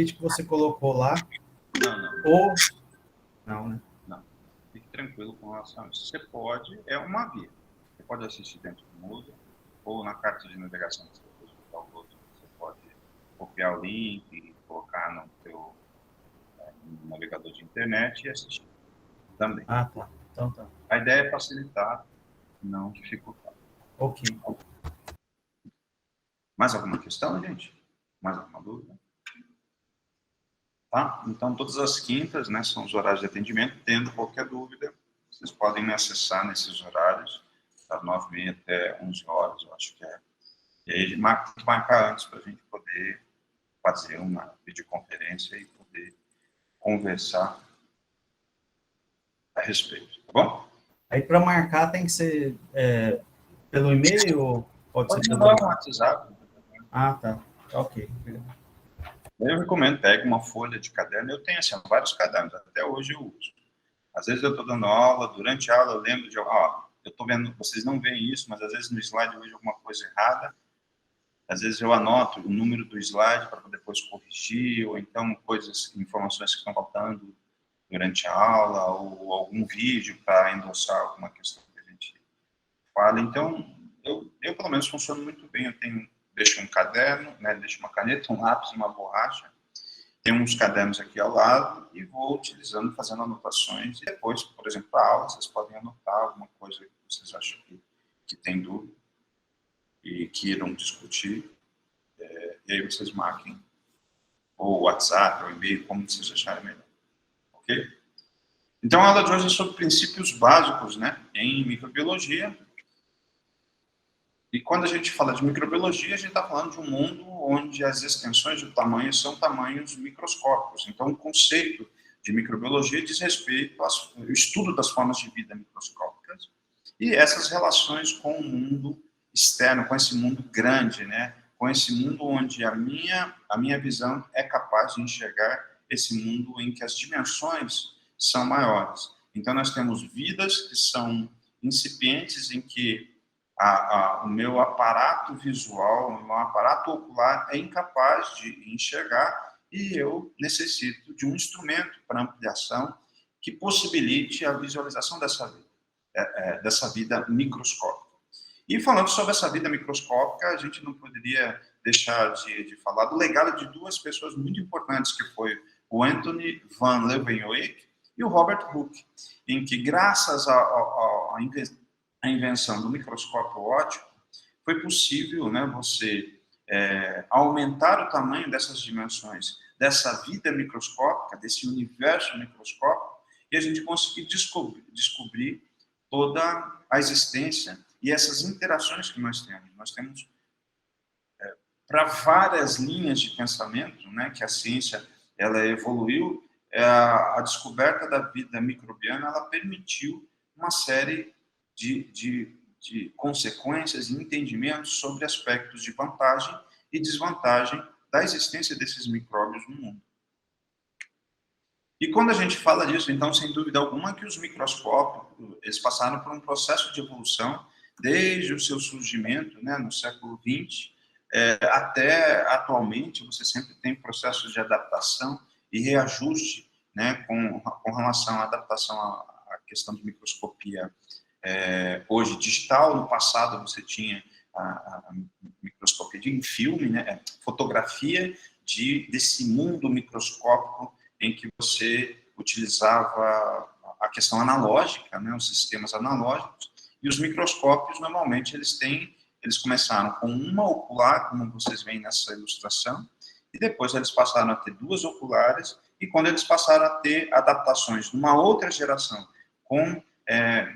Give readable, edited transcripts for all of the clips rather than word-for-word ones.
que você colocou lá? Não. Ou... Não, né? Não. Fique tranquilo com relação a isso. Você pode, é uma via. Você pode assistir dentro do Moodle, ou na carta de navegação que você fez o download, você pode copiar o link e colocar no teu navegador de internet e assistir também. Ah, tá. Então tá. A ideia é facilitar, não dificultar. Ok. Mais alguma questão, gente? Mais alguma dúvida? Tá? Então, todas as quintas, né, são os horários de atendimento. Tendo qualquer dúvida, vocês podem me acessar nesses horários, das 9h30 até 11 horas, eu acho que é. E aí, tem que marcar antes para a gente poder fazer uma videoconferência e poder conversar a respeito, tá bom? Aí para marcar tem que ser pelo e-mail ou pode ser Pode pelo... mandar um WhatsApp. Ah, tá. Ok. Eu recomendo, pegue uma folha de caderno. Eu tenho assim, vários cadernos, até hoje eu uso. Às vezes eu estou dando aula, durante a aula eu lembro de... eu estou vendo, vocês não veem isso, mas às vezes no slide eu vejo alguma coisa errada. Às vezes eu anoto o número do slide para depois corrigir, ou então coisas, informações que estão faltando durante a aula, ou algum vídeo para endossar alguma questão que a gente fala. Então, eu pelo menos funciono muito bem. Deixo um caderno, né, deixo uma caneta, um lápis e uma borracha. Tenho uns cadernos aqui ao lado e vou utilizando, fazendo anotações. E depois, por exemplo, para a aula, vocês podem anotar alguma coisa que vocês acham que tem dúvida e que irão discutir. E aí vocês marquem ou WhatsApp, ou e-mail, como vocês acharem melhor. Ok? Então, a aula de hoje é sobre princípios básicos, né, em microbiologia. E quando a gente fala de microbiologia, a gente está falando de um mundo onde as extensões de tamanho são tamanhos microscópicos. Então, o conceito de microbiologia diz respeito ao estudo das formas de vida microscópicas e essas relações com o mundo externo, com esse mundo grande, né? Com esse mundo onde a minha visão é capaz de enxergar esse mundo em que as dimensões são maiores. Então, nós temos vidas que são incipientes, em que o meu aparato visual, o meu aparato ocular é incapaz de enxergar e eu necessito de um instrumento para ampliação que possibilite a visualização dessa vida microscópica. E falando sobre essa vida microscópica, a gente não poderia deixar de falar do legado de duas pessoas muito importantes, que foi o Anthony van Leeuwenhoek e o Robert Hooke, em que, graças à invenção do microscópio óptico, foi possível, né, você aumentar o tamanho dessas dimensões, dessa vida microscópica, desse universo microscópico, e a gente conseguir descobrir toda a existência e essas interações que nós temos. Nós temos, para várias linhas de pensamento, né, que a ciência ela evoluiu, a descoberta da vida microbiana ela permitiu uma série de consequências e entendimentos sobre aspectos de vantagem e desvantagem da existência desses micróbios no mundo. E quando a gente fala disso, então, sem dúvida alguma, que os microscópios, eles passaram por um processo de evolução desde o seu surgimento, né, no século XX, até atualmente, você sempre tem processos de adaptação e reajuste, né, com relação à adaptação à questão de microscopia hoje digital. No passado, você tinha a microscopia em filme, né, fotografia desse mundo microscópico em que você utilizava a questão analógica, né, os sistemas analógicos, e os microscópios, normalmente, eles começaram com uma ocular, como vocês veem nessa ilustração, e depois eles passaram a ter duas oculares, e quando eles passaram a ter adaptações numa outra geração, com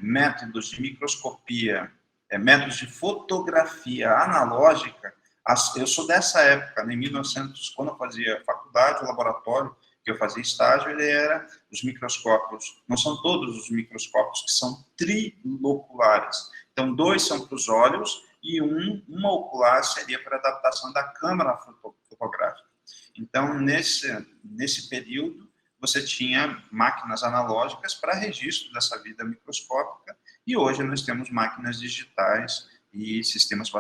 métodos de microscopia, métodos de fotografia analógica. Eu sou dessa época, né, em 1900, quando eu fazia faculdade, o laboratório que eu fazia estágio, ele era os microscópios, não são todos os microscópios que são triloculares. Então, 2 são para os olhos e uma ocular seria para a adaptação da câmara fotográfica. Então, nesse período, você tinha máquinas analógicas para registro dessa vida microscópica, e hoje nós temos máquinas digitais e sistemas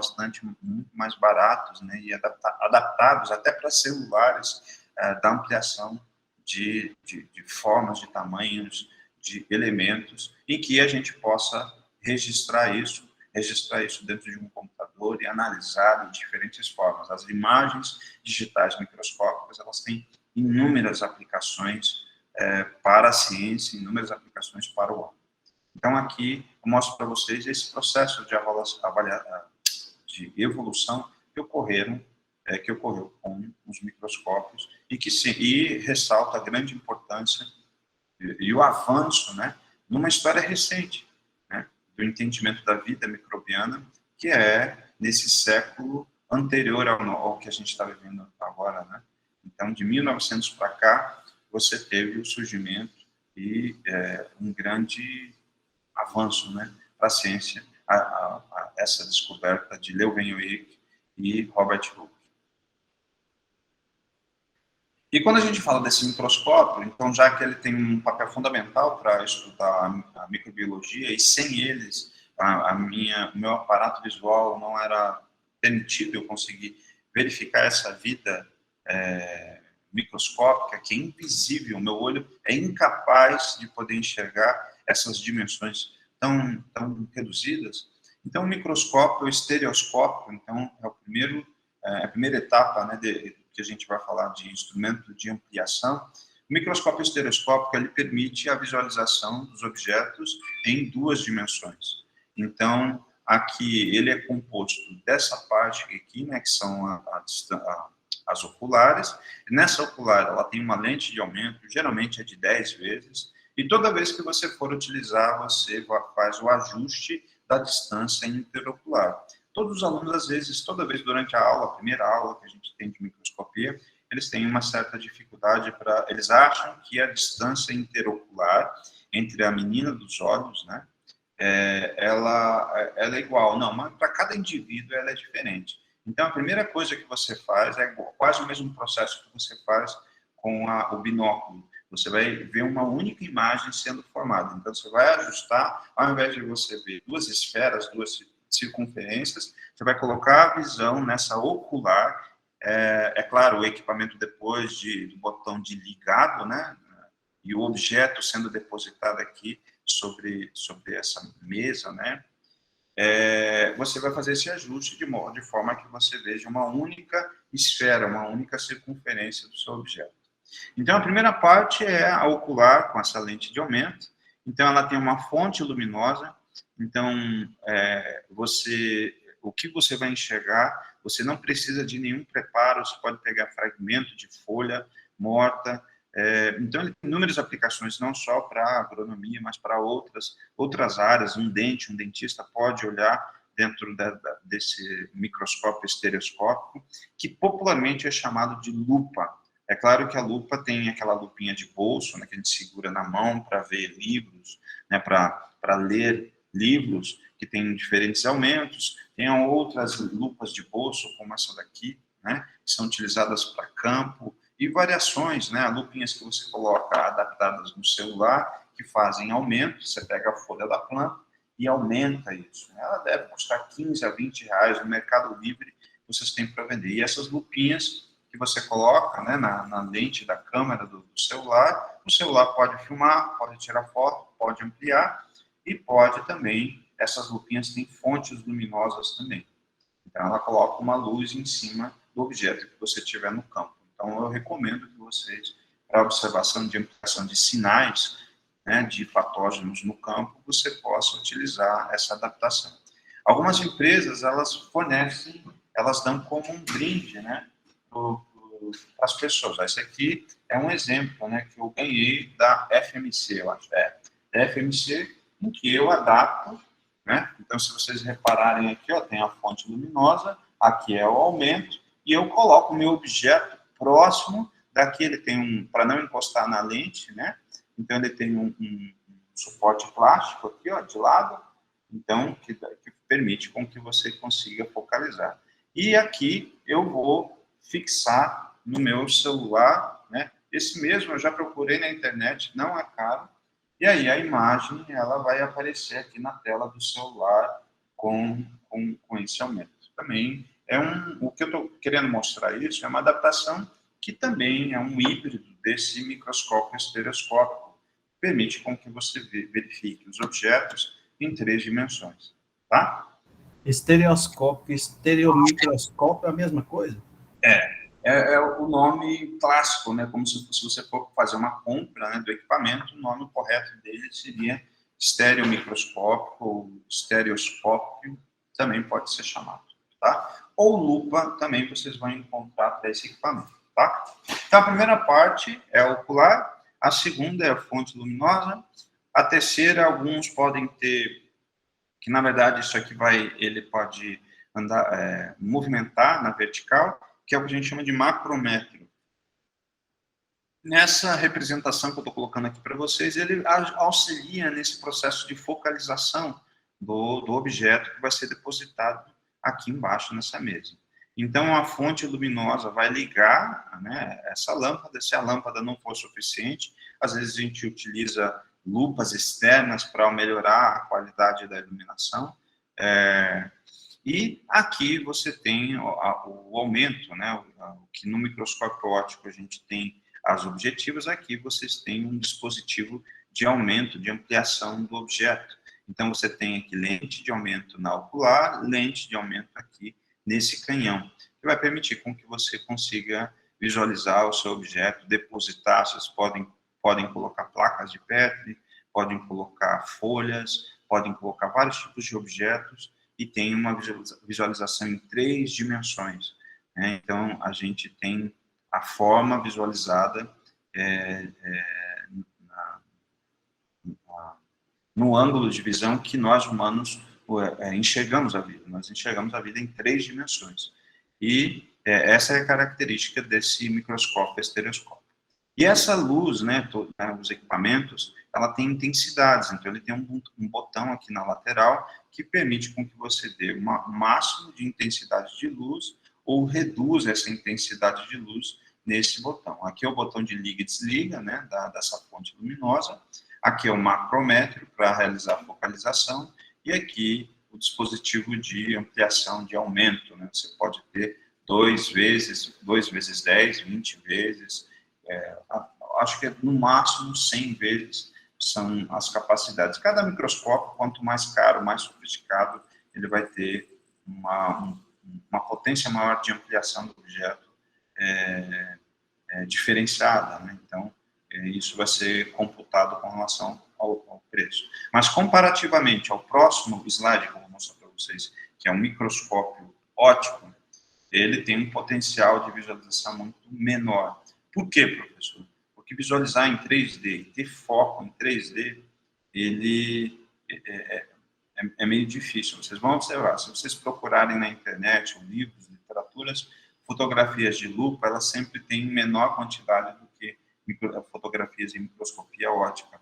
muito mais baratos, né, e adaptados até para celulares, da ampliação de formas, de tamanhos, de elementos, em que a gente possa registrar isso dentro de um computador e analisar de diferentes formas. As imagens digitais microscópicas, elas têm inúmeras aplicações para a ciência, inúmeras aplicações para o homem. Então, aqui eu mostro para vocês esse processo de evolução que ocorreu com os microscópios e ressalta a grande importância e o avanço, né, numa história recente, né, do entendimento da vida microbiana, que é nesse século anterior ao que a gente está vivendo agora, né? Então, de 1900 para cá, você teve o surgimento e um grande avanço, né, para a ciência, essa descoberta de Leeuwenhoek e Robert Hooke. E quando a gente fala desse microscópio, então, já que ele tem um papel fundamental para estudar a microbiologia, e sem eles, o meu aparato visual não era permitido eu conseguir verificar essa vida microscópica, que é invisível, o meu olho é incapaz de poder enxergar essas dimensões tão reduzidas. Então, o microscópio, o estereoscópio, então, é a primeira etapa, né, que a gente vai falar de instrumento de ampliação. O microscópio estereoscópico, ele permite a visualização dos objetos em 2 dimensões. Então, aqui ele é composto dessa parte aqui, né, que são as oculares. Nessa ocular, ela tem uma lente de aumento, geralmente é de 10 vezes, e toda vez que você for utilizar, você faz o ajuste da distância interocular. Todos os alunos, às vezes, toda vez durante a aula, a primeira aula que a gente tem de microscopia, eles têm uma certa dificuldade eles acham que a distância interocular entre a menina dos olhos, né, ela é igual. Não, mas para cada indivíduo ela é diferente. Então, a primeira coisa que você faz é quase o mesmo processo que você faz com o binóculo. Você vai ver uma única imagem sendo formada. Então, você vai ajustar, ao invés de você ver 2 esferas, 2 circunferências, você vai colocar a visão nessa ocular. É claro, o equipamento depois do botão de ligado, né, e o objeto sendo depositado aqui sobre essa mesa, né, você vai fazer esse ajuste de forma que você veja uma única esfera, uma única circunferência do seu objeto. Então, a primeira parte é a ocular, com essa lente de aumento. Então, ela tem uma fonte luminosa. Então, o que você vai enxergar, você não precisa de nenhum preparo, você pode pegar fragmento de folha morta. Então, ele tem inúmeras aplicações, não só para agronomia, mas para outras áreas. Um dentista pode olhar dentro desse microscópio estereoscópico, que popularmente é chamado de lupa. É claro que a lupa tem aquela lupinha de bolso, né, que a gente segura na mão para ver livros, né, para ler livros, que tem diferentes aumentos. Tem outras lupas de bolso, como essa daqui, né, que são utilizadas para campo, e variações, né, lupinhas que você coloca adaptadas no celular, que fazem aumento. Você pega a folha da planta e aumenta isso. Ela deve custar 15 a 20 reais no Mercado Livre, vocês têm para vender. E essas lupinhas que você coloca, né, na lente da câmera do celular, o celular pode filmar, pode tirar foto, pode ampliar, e pode também, essas lupinhas têm fontes luminosas também. Então, ela coloca uma luz em cima do objeto que você tiver no campo. Então, eu recomendo que vocês, para observação de ampliação de sinais, né, de patógenos no campo, você possa utilizar essa adaptação. Algumas empresas, elas dão como um brinde, né, para as pessoas. Esse aqui é um exemplo, né, que eu ganhei da FMC, eu acho. Da FMC, em que eu adapto, né? Então, se vocês repararem aqui, ó, tem a fonte luminosa, aqui é o aumento, e eu coloco o meu objeto próximo daqui. Ele tem para não encostar na lente, né? Então, ele tem um suporte plástico aqui, ó, de lado, então, que permite com que você consiga focalizar. E aqui eu vou fixar no meu celular, né? Esse mesmo eu já procurei na internet, não é caro. E aí a imagem, ela vai aparecer aqui na tela do celular com esse aumento. Também o que eu estou querendo mostrar isso é uma adaptação que também é um híbrido desse microscópio estereoscópico, que permite com que você verifique os objetos em 3 dimensões, tá? Estereoscópio, estereomicroscópio é a mesma coisa? É o nome clássico, né? Como se você for fazer uma compra, né, do equipamento, o nome correto dele seria estereomicroscópio ou estereoscópio, também pode ser chamado, tá? Ou lupa também vocês vão encontrar para esse equipamento, tá? Então, a primeira parte é a ocular, a segunda é a fonte luminosa, a terceira, alguns podem ter, que na verdade isso aqui ele pode andar, movimentar na vertical, que é o que a gente chama de macrométrio. Nessa representação que eu estou colocando aqui para vocês, ele auxilia nesse processo de focalização do objeto que vai ser depositado aqui embaixo nessa mesa. Então, a fonte luminosa vai ligar, né, essa lâmpada. Se a lâmpada não for suficiente, às vezes a gente utiliza lupas externas para melhorar a qualidade da iluminação. E aqui você tem o aumento, né, o que no microscópio óptico a gente tem as objetivas, aqui vocês têm um dispositivo de aumento, de ampliação do objeto. Então, você tem aqui lente de aumento na ocular, lente de aumento aqui nesse canhão, que vai permitir com que você consiga visualizar o seu objeto, depositar. Vocês podem colocar placas de Petri, podem colocar folhas, podem colocar vários tipos de objetos, e tem uma visualização em 3 dimensões. Né? Então, a gente tem a forma visualizada no ângulo de visão que nós humanos enxergamos a vida. Nós enxergamos a vida em 3 dimensões. E essa é a característica desse microscópio estereoscópio. E essa luz, né, os equipamentos, ela tem intensidades. Então, ele tem um botão aqui na lateral que permite com que você dê um máximo de intensidade de luz ou reduz essa intensidade de luz nesse botão. Aqui é o botão de liga e desliga, né, dessa fonte luminosa. Aqui é o macrométrio para realizar a focalização. E aqui o dispositivo de ampliação, de aumento. Né? Você pode ter 2 vezes 10, 20 vezes. Acho que no máximo 100 vezes são as capacidades. Cada microscópio, quanto mais caro, mais sofisticado, ele vai ter uma potência maior de ampliação do objeto diferenciada. Né? Então, isso vai ser computado com relação ao preço. Mas, comparativamente ao próximo slide que eu vou mostrar para vocês, que é um microscópio óptico, ele tem um potencial de visualização muito menor. Por quê, professor? Porque visualizar em 3D e ter foco em 3D, ele é meio difícil. Vocês vão observar, se vocês procurarem na internet, ou livros, literaturas, fotografias de lupa, elas sempre têm menor quantidade do que fotografias em microscopia óptica.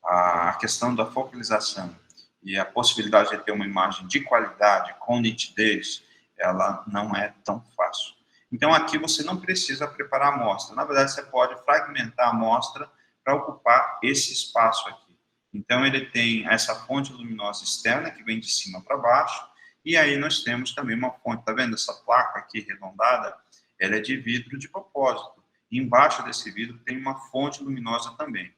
A questão da focalização e a possibilidade de ter uma imagem de qualidade, com nitidez, ela não é tão fácil. Então, aqui você não precisa preparar a amostra. Na verdade, você pode fragmentar a amostra para ocupar esse espaço aqui. Então, ele tem essa fonte luminosa externa, que vem de cima para baixo, e aí nós temos também uma fonte, tá vendo essa placa aqui arredondada? Ela é de vidro de propósito. E embaixo desse vidro tem uma fonte luminosa também,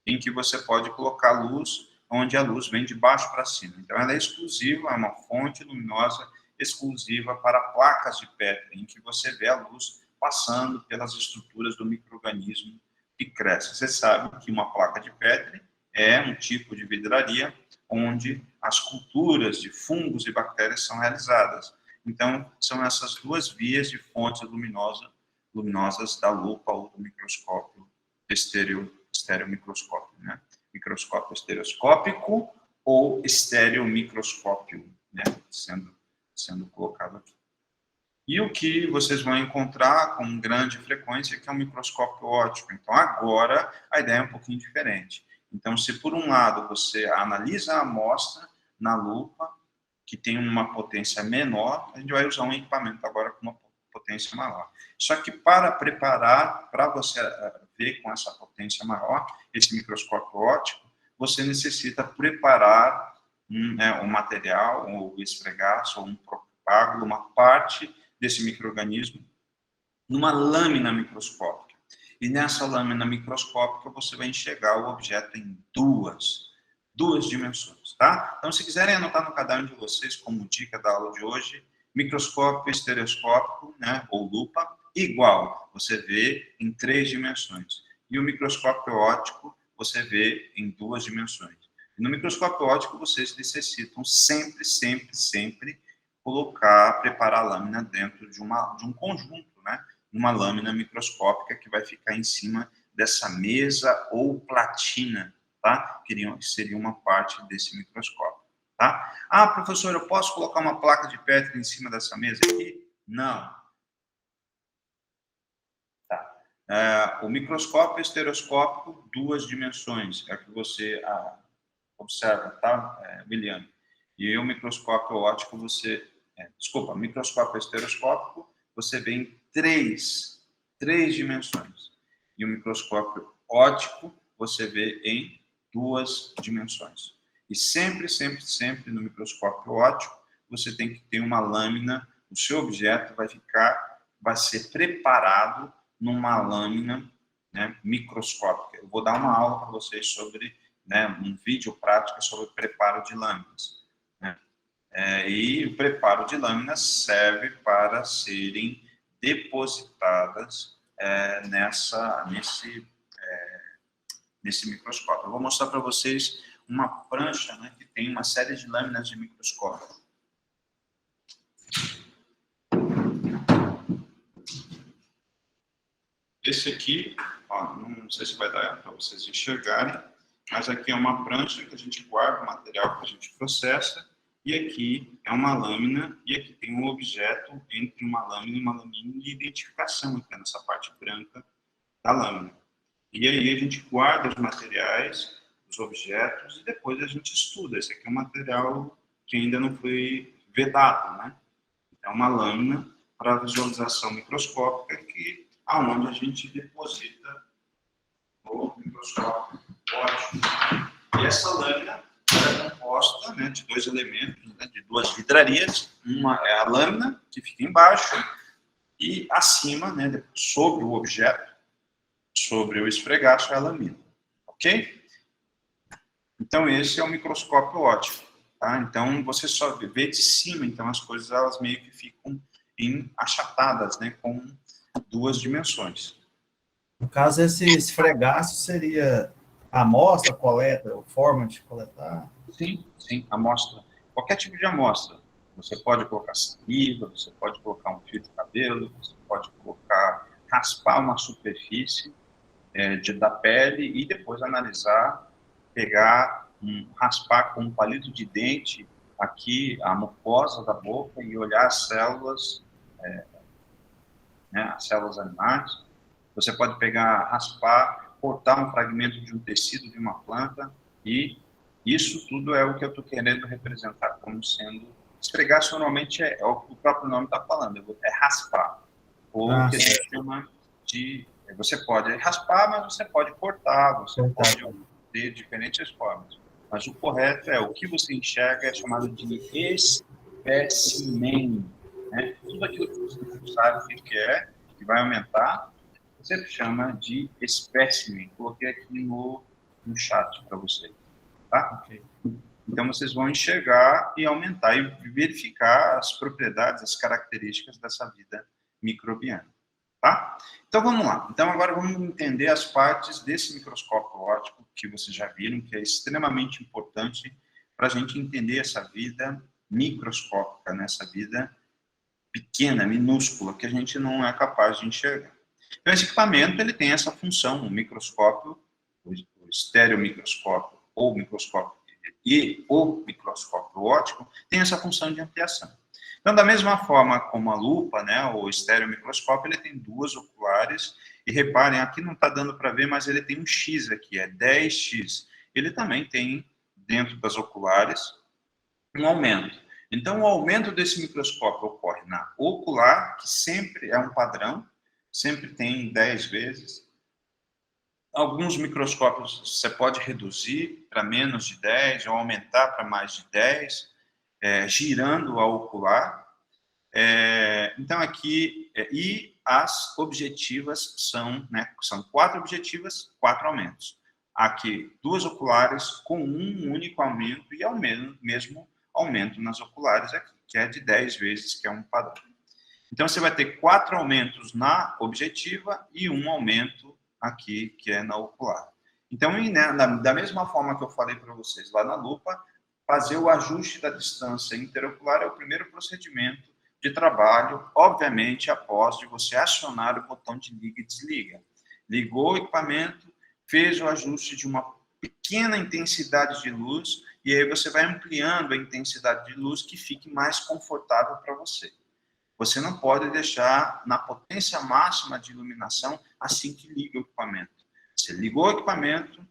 em que você pode colocar luz, onde a luz vem de baixo para cima. Então, ela é exclusiva, é uma fonte luminosa exclusiva para placas de Petri, em que você vê a luz passando pelas estruturas do micro-organismo que cresce. Você sabe que uma placa de Petri é um tipo de vidraria onde as culturas de fungos e bactérias são realizadas. Então, são essas 2 vias de fontes luminosas da lupa ou do microscópio estereomicroscópio, né? Microscópio estereoscópico ou estereomicroscópio, né? Sendo colocado aqui. E o que vocês vão encontrar com grande frequência que é um microscópio óptico. Então, agora, a ideia é um pouquinho diferente. Então, se por um lado você analisa a amostra na lupa, que tem uma potência menor, a gente vai usar um equipamento agora com uma potência maior. Só que para preparar, para você ver com essa potência maior, esse microscópio óptico, você necessita preparar um material, ou esfregaço, ou um propágulo, uma parte desse micro-organismo, numa lâmina microscópica. E nessa lâmina microscópica você vai enxergar o objeto em duas dimensões, tá? Então, se quiserem anotar no caderno de vocês, como dica da aula de hoje, microscópio estereoscópico, né, ou lupa, igual, você vê em 3 dimensões. E o microscópio óptico, você vê em 2 dimensões. E no microscópio óptico, vocês necessitam sempre preparar a lâmina dentro de um conjunto, né? Uma lâmina microscópica que vai ficar em cima dessa mesa ou platina, tá? Que seria uma parte desse microscópio, tá? Ah, professor, eu posso colocar uma placa de Petri em cima dessa mesa aqui? Não. Tá. O microscópio estereoscópico, 2 dimensões, é o que você observa, tá, William? E o microscópio óptico, microscópio estereoscópico, você vê em três dimensões. E o microscópio óptico, você vê em 2 dimensões. E sempre no microscópio óptico, você tem que ter uma lâmina, o seu objeto vai ser preparado numa lâmina, né, microscópica. Eu vou dar uma aula para vocês sobre, né, um vídeo prático sobre preparo de lâminas, né? E o preparo de lâminas serve para serem depositadas nesse microscópio. Eu vou mostrar para vocês uma prancha, né, que tem uma série de lâminas de microscópio. Esse aqui, ó, não sei se vai dar para vocês enxergarem, mas aqui é uma prancha que a gente guarda o material que a gente processa, e aqui é uma lâmina, e aqui tem um objeto entre uma lâmina e uma lâmina de identificação, aqui nessa parte branca da lâmina. E aí a gente guarda os materiais, os objetos, e depois a gente estuda. Esse aqui é um material que ainda não foi vedado, né? É uma lâmina para visualização microscópica aonde a gente deposita o microscópio óptico. E essa lâmina é composta, né, de 2 elementos, né, de 2 vidrarias. Uma é a lâmina, que fica embaixo, e acima, né, sobre o objeto, sobre o esfregaço, é a lâmina. Ok? Então, esse é o microscópio óptico. Tá? Então, você só vê de cima, então as coisas elas meio que ficam achatadas, né, com 2 dimensões. No caso, esse esfregaço seria a amostra, coleta, forma de coletar? Sim, amostra. Qualquer tipo de amostra. Você pode colocar saliva, você pode colocar um fio de cabelo, você pode raspar uma superfície da pele e depois analisar, raspar com um palito de dente aqui a mucosa da boca e olhar as células, né, as células animais. Você pode raspar, cortar um fragmento de um tecido de uma planta, e isso tudo é o que eu estou querendo representar como sendo... Esfregar normalmente o próprio nome está falando, é raspar. Ou que a gente chama de... Você pode raspar, mas você pode cortar, você pode ter diferentes formas. Mas o correto o que você enxerga é chamado de espécimen. Né? Tudo aquilo que você não sabe o que é, que vai aumentar, você chama de espécimen. Coloquei aqui no chat para vocês. Tá? Okay. Então, vocês vão enxergar e aumentar e verificar as propriedades, as características dessa vida microbiana. Tá? Então, vamos lá. Então, agora vamos entender as partes desse microscópio óptico que vocês já viram, que é extremamente importante para a gente entender essa vida microscópica, essa vida pequena, minúscula, que a gente não é capaz de enxergar. Então, esse equipamento ele tem essa função, o microscópio, o estereomicroscópio ou microscópio e o microscópio óptico tem essa função de ampliação. Então, da mesma forma como a lupa, né, o estereomicroscópio, ele tem 2 oculares, e reparem, aqui não está dando para ver, mas ele tem um X aqui, é 10x. Ele também tem, dentro das oculares, um aumento. Então, o aumento desse microscópio ocorre na ocular, que sempre é um padrão, sempre tem 10 vezes. Alguns microscópios você pode reduzir para menos de 10 ou aumentar para mais de 10, girando a ocular. Então, aqui, e as objetivas são, né, são 4 objetivas, 4 aumentos. Aqui, 2 oculares com um único aumento e ao mesmo aumento nas oculares aqui, que é de 10 vezes, que é um padrão. Então, você vai ter 4 aumentos na objetiva e um aumento aqui, que é na ocular. Então, da mesma forma que eu falei para vocês lá na lupa, fazer o ajuste da distância interocular é o primeiro procedimento de trabalho, obviamente, após de você acionar o botão de liga e desliga. Ligou o equipamento, fez o ajuste de uma pequena intensidade de luz, e aí você vai ampliando a intensidade de luz que fique mais confortável para você. Você não pode deixar na potência máxima de iluminação assim que liga o equipamento. Você ligou o equipamento,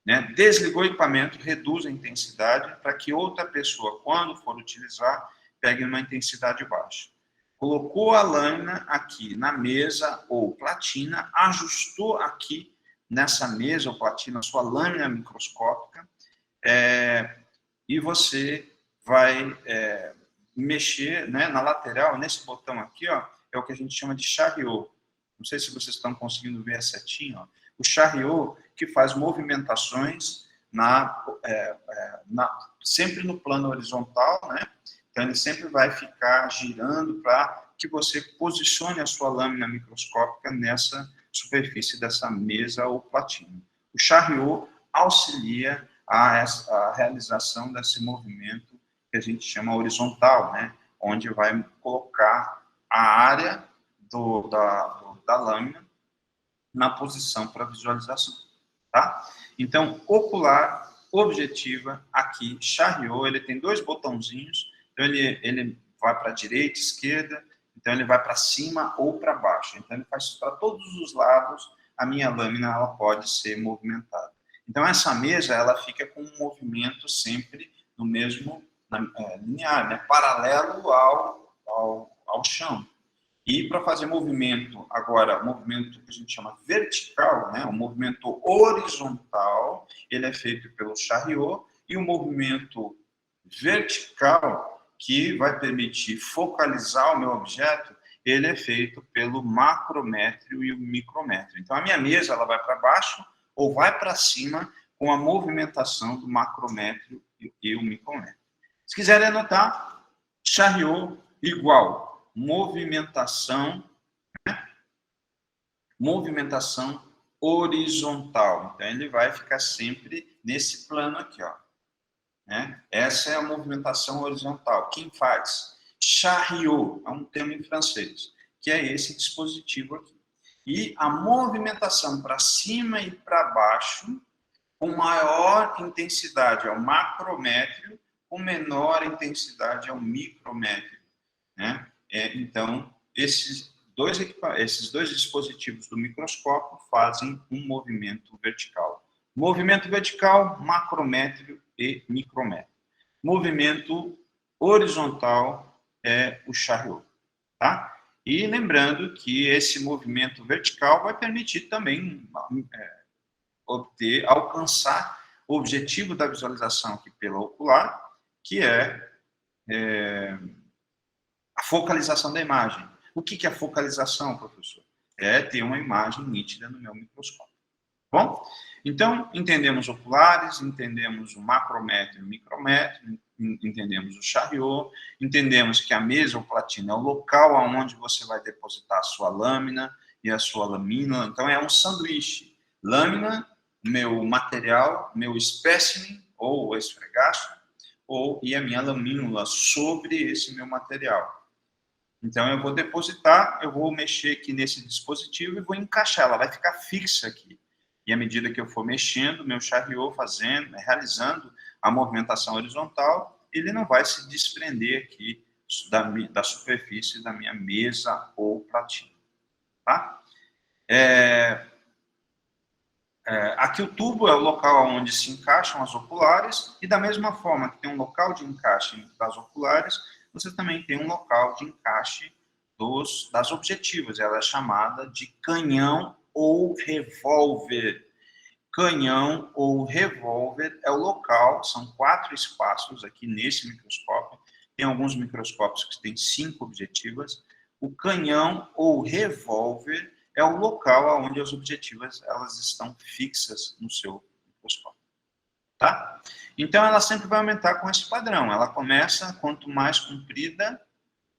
né, desligou o equipamento, reduz a intensidade para que outra pessoa, quando for utilizar, pegue uma intensidade baixa. Colocou a lâmina aqui na mesa ou platina, ajustou aqui nessa mesa ou platina a sua lâmina microscópica, e você vai mexer, né, na lateral, nesse botão aqui, ó, é o que a gente chama de chariot. Não sei se vocês estão conseguindo ver a setinha, ó. O chariot que faz movimentações sempre no plano horizontal, né? Então, ele sempre vai ficar girando para que você posicione a sua lâmina microscópica nessa superfície dessa mesa ou platina. O chariot auxilia a realização desse movimento que a gente chama horizontal, né? Onde vai colocar a área da lâmina na posição para visualização, tá? Então, ocular, objetiva, aqui, chariot, ele tem 2 botãozinhos, então ele vai para a direita, esquerda, então ele vai para cima ou para baixo, então ele faz para todos os lados, a minha lâmina ela pode ser movimentada. Então, essa mesa, ela fica com um movimento sempre no mesmo linear, né? Paralelo ao chão. E para fazer movimento, agora, movimento que a gente chama vertical, né? O movimento horizontal, ele é feito pelo chariot, e o movimento vertical, que vai permitir focalizar o meu objeto, ele é feito pelo macrométrio e o micrométrio. Então, a minha mesa, ela vai para baixo ou vai para cima com a movimentação do macrométrio e o micrométrio. Se quiserem anotar, chariot igual movimentação, né? Movimentação horizontal. Então, ele vai ficar sempre nesse plano aqui, ó. Né? Essa é a movimentação horizontal. Quem faz? Chariot, é um termo em francês, que é esse dispositivo aqui. E a movimentação para cima e para baixo, com maior intensidade é o macrométrio, com menor intensidade é o micrométrio, né? Então, esses dois dispositivos do microscópio fazem um movimento vertical. Movimento vertical, macrométrio e micrométrio. Movimento horizontal é o chariot, tá? E lembrando que esse movimento vertical vai permitir também alcançar o objetivo da visualização aqui pela ocular, que é a focalização da imagem. O que é a focalização, professor? É ter uma imagem nítida no meu microscópio. Bom, então, entendemos oculares, entendemos o macrométrio e o micrométrio, entendemos o chariot, entendemos que a mesa ou platina é o local onde você vai depositar a sua lâmina e a sua lamina. Então, é um sanduíche. Lâmina, meu material, meu espécime ou esfregaço, e a minha lamínula sobre esse meu material. Então, eu vou depositar, eu vou mexer aqui nesse dispositivo e vou encaixar, ela vai ficar fixa aqui. E à medida que eu for mexendo, meu chariot realizando a movimentação horizontal, ele não vai se desprender aqui da superfície da minha mesa ou platina. Tá? Aqui o tubo é o local onde se encaixam as oculares, e da mesma forma que tem um local de encaixe das oculares, você também tem um local de encaixe das objetivas. Ela é chamada de canhão ou revólver. Canhão ou revólver é o local, são 4 espaços aqui nesse microscópio. Tem alguns microscópios que têm 5 objetivas. o canhão ou revólver é o local onde as objetivas elas estão fixas no seu microscópio. Tá? Então, ela sempre vai aumentar com esse padrão. Ela começa, quanto mais comprida,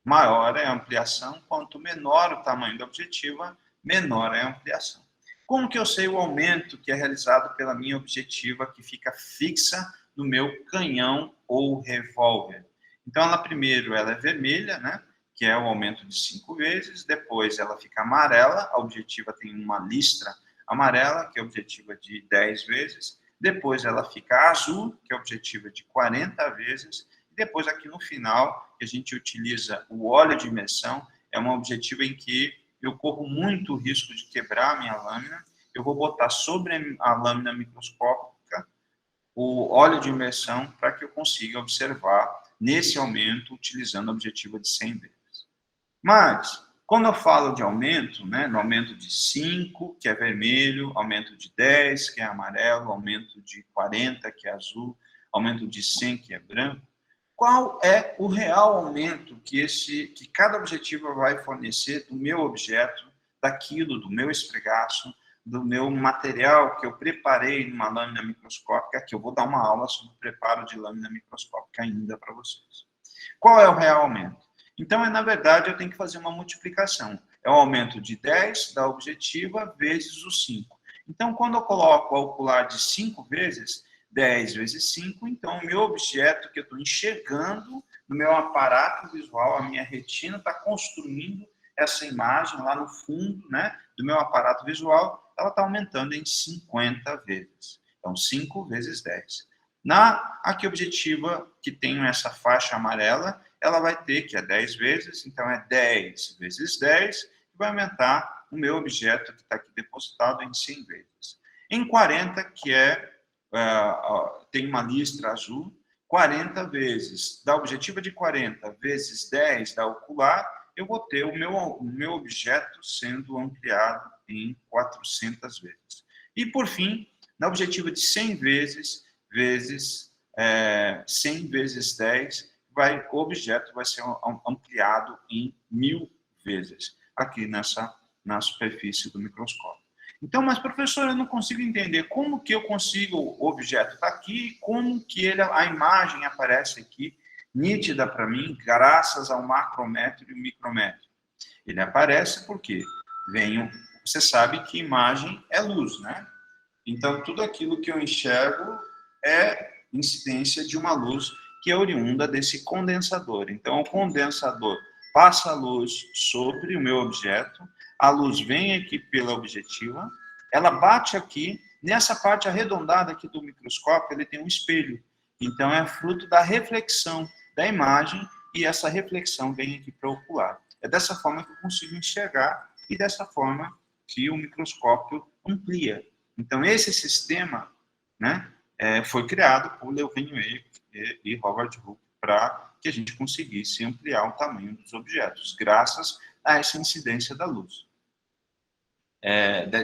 maior é a ampliação. Quanto menor o tamanho da objetiva, menor é a ampliação. Como que eu sei o aumento que é realizado pela minha objetiva, que fica fixa no meu canhão ou revólver? Então, ela primeiro ela é vermelha, né? Que é o aumento de 5 vezes. Depois, ela fica amarela. A objetiva tem uma listra amarela, que é a objetiva de 10 vezes. Depois ela fica azul, que é a objetiva de 40 vezes. E depois aqui no final, que a gente utiliza o óleo de imersão, é uma objetiva em que eu corro muito risco de quebrar a minha lâmina. Eu vou botar sobre a lâmina microscópica o óleo de imersão para que eu consiga observar nesse aumento utilizando a objetiva de 100 vezes. Mas, quando eu falo de aumento, né, no aumento de 5, que é vermelho, aumento de 10, que é amarelo, aumento de 40, que é azul, aumento de 100, que é branco, qual é o real aumento que cada objetivo vai fornecer do meu objeto, daquilo, do meu esfregaço, do meu material que eu preparei numa lâmina microscópica, que eu vou dar uma aula sobre o preparo de lâmina microscópica ainda para vocês. Qual é o real aumento? Então, na verdade, eu tenho que fazer uma multiplicação. É o aumento de 10 da objetiva vezes o 5. Então, quando eu coloco o ocular de 5 vezes, 10 vezes 5, então o meu objeto que eu estou enxergando no meu aparato visual, a minha retina está construindo essa imagem lá no fundo, né, do meu aparato visual, ela está aumentando em 50 vezes. Então, 5 vezes 10. Na aqui objetiva, que tem essa faixa amarela, ela vai ter, que é 10 vezes, então é 10 vezes 10, que vai aumentar o meu objeto que está aqui depositado em 100 vezes. Em 40, que tem uma listra azul, 40 vezes, da objetiva de 40 vezes 10 da ocular, eu vou ter o meu objeto sendo ampliado em 400 vezes. E, por fim, na objetiva de 100 vezes 100 vezes 10, o objeto vai ser ampliado em 1000 vezes, aqui na superfície do microscópio. Então, mas professor, eu não consigo entender como que eu consigo, o objeto está aqui, como que a imagem aparece aqui, nítida para mim, graças ao macrométro e o micrométro. Ele aparece porque você sabe que imagem é luz, né? Então, tudo aquilo que eu enxergo é incidência de uma luz que é oriunda desse condensador. Então, o condensador passa a luz sobre o meu objeto, a luz vem aqui pela objetiva, ela bate aqui, nessa parte arredondada aqui do microscópio, ele tem um espelho. Então, é fruto da reflexão da imagem e essa reflexão vem aqui para o ocular. É dessa forma que eu consigo enxergar e dessa forma que o microscópio amplia. Então, esse sistema, né, foi criado por Leuwenhoek e Robert Hooke para que a gente conseguisse ampliar o tamanho dos objetos, graças a essa incidência da luz,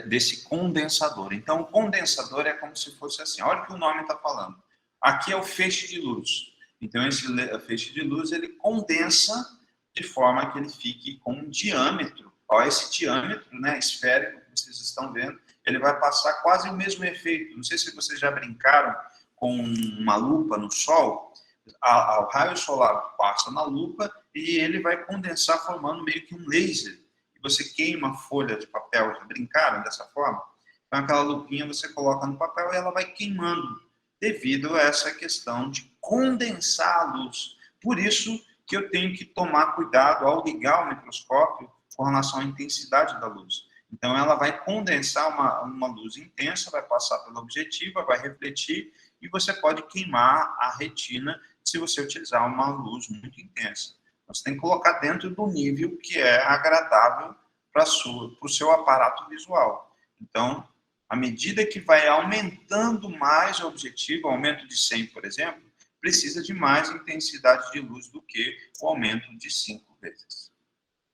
desse condensador. Então, o condensador é como se fosse assim, olha o que o nome está falando. Aqui é o feixe de luz. Então, esse feixe de luz, ele condensa de forma que ele fique com um diâmetro. Ó, esse diâmetro, né, esférico que vocês estão vendo, ele vai passar quase o mesmo efeito. Não sei se vocês já brincaram com uma lupa no sol. O raio solar passa na lupa e ele vai condensar formando meio que um laser. E você queima folha de papel. Já brincaram dessa forma? Então, aquela lupinha você coloca no papel e ela vai queimando, devido a essa questão de condensar a luz. Por isso que eu tenho que tomar cuidado ao ligar o microscópio com relação à intensidade da luz. Então, ela vai condensar uma luz intensa, vai passar pela objetiva, vai refletir, e você pode queimar a retina se você utilizar uma luz muito intensa. Você tem que colocar dentro do nível que é agradável para o seu aparato visual. Então, à medida que vai aumentando mais o objetivo, o aumento de 100, por exemplo, precisa de mais intensidade de luz do que o aumento de 5 vezes.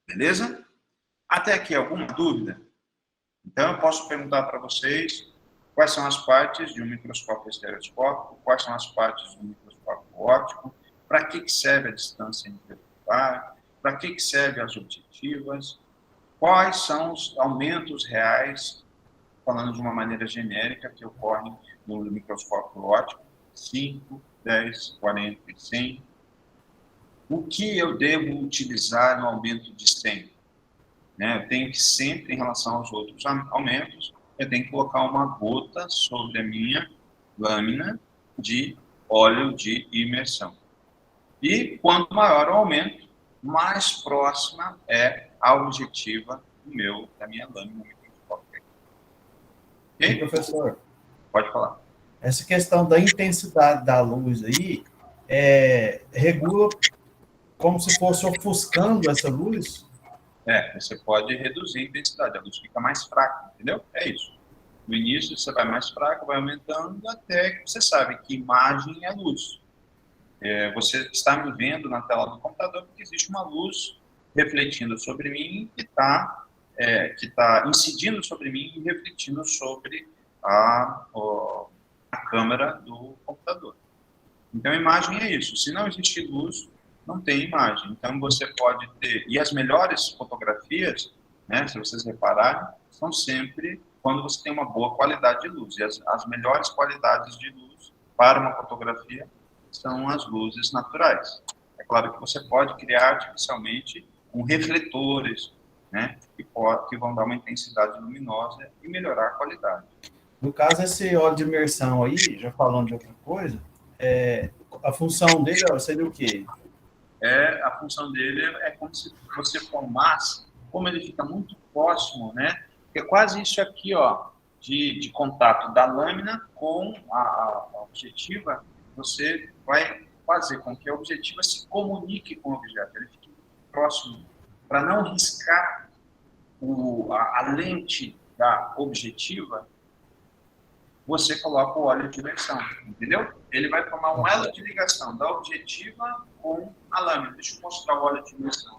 Beleza? Até aqui, alguma dúvida? Então, eu posso perguntar para vocês quais são as partes de um microscópio estereoscópico, quais são as partes de um microscópio óptico, para que serve a distância interocular, para que servem as objetivas, quais são os aumentos reais, falando de uma maneira genérica, que ocorrem no microscópio óptico, 5, 10, 40 e 100. O que eu devo utilizar no aumento de 100? Né? Eu tenho que sempre, em relação aos outros aumentos, eu tenho que colocar uma gota sobre a minha lâmina de óleo de imersão. E quanto maior o aumento, mais próxima é a objetiva da minha lâmina microscópica. E, professor, pode falar. Essa questão da intensidade da luz aí regula como se fosse ofuscando essa luz? Você pode reduzir a intensidade, a luz fica mais fraca, entendeu? É isso. No início você vai mais fraco, vai aumentando, até que você sabe que imagem é luz. Você está me vendo na tela do computador porque existe uma luz refletindo sobre mim que está incidindo sobre mim e refletindo sobre a câmera do computador. Então, a imagem é isso. Se não existe luz, não tem imagem. Então, você pode ter... E as melhores fotografias, né, se vocês repararem, são sempre quando você tem uma boa qualidade de luz. E as melhores qualidades de luz para uma fotografia são as luzes naturais. É claro que você pode criar artificialmente com refletores, né, que vão dar uma intensidade luminosa e melhorar a qualidade. No caso, esse óleo de imersão aí, já falando de outra coisa, a função dele seria o quê? A função dele é como se você formasse, como ele fica muito próximo, né? É quase isso aqui, ó, de contato da lâmina com a objetiva, você vai fazer com que a objetiva se comunique com o objeto, ele fique próximo, para não riscar a lente da objetiva. Você coloca o óleo de imersão, entendeu? Ele vai formar um elo de ligação da objetiva com a lâmina. Deixa eu mostrar o óleo de imersão.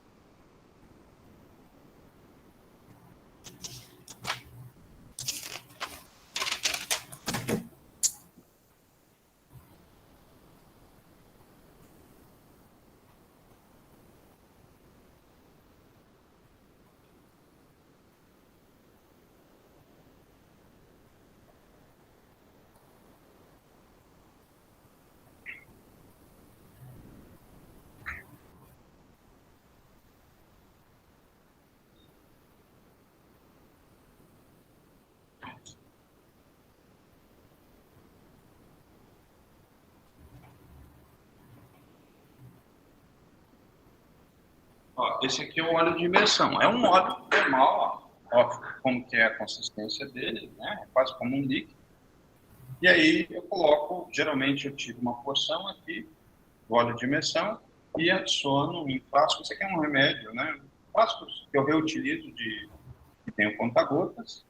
Esse aqui é o óleo de imersão. É um óleo normal, ó, como que é a consistência dele, né? É quase como um líquido. E aí eu coloco, geralmente eu tiro uma porção aqui do óleo de imersão e adiciono em frascos. Isso aqui é um remédio, né? Frascos que eu reutilizo que tem o conta-gotas.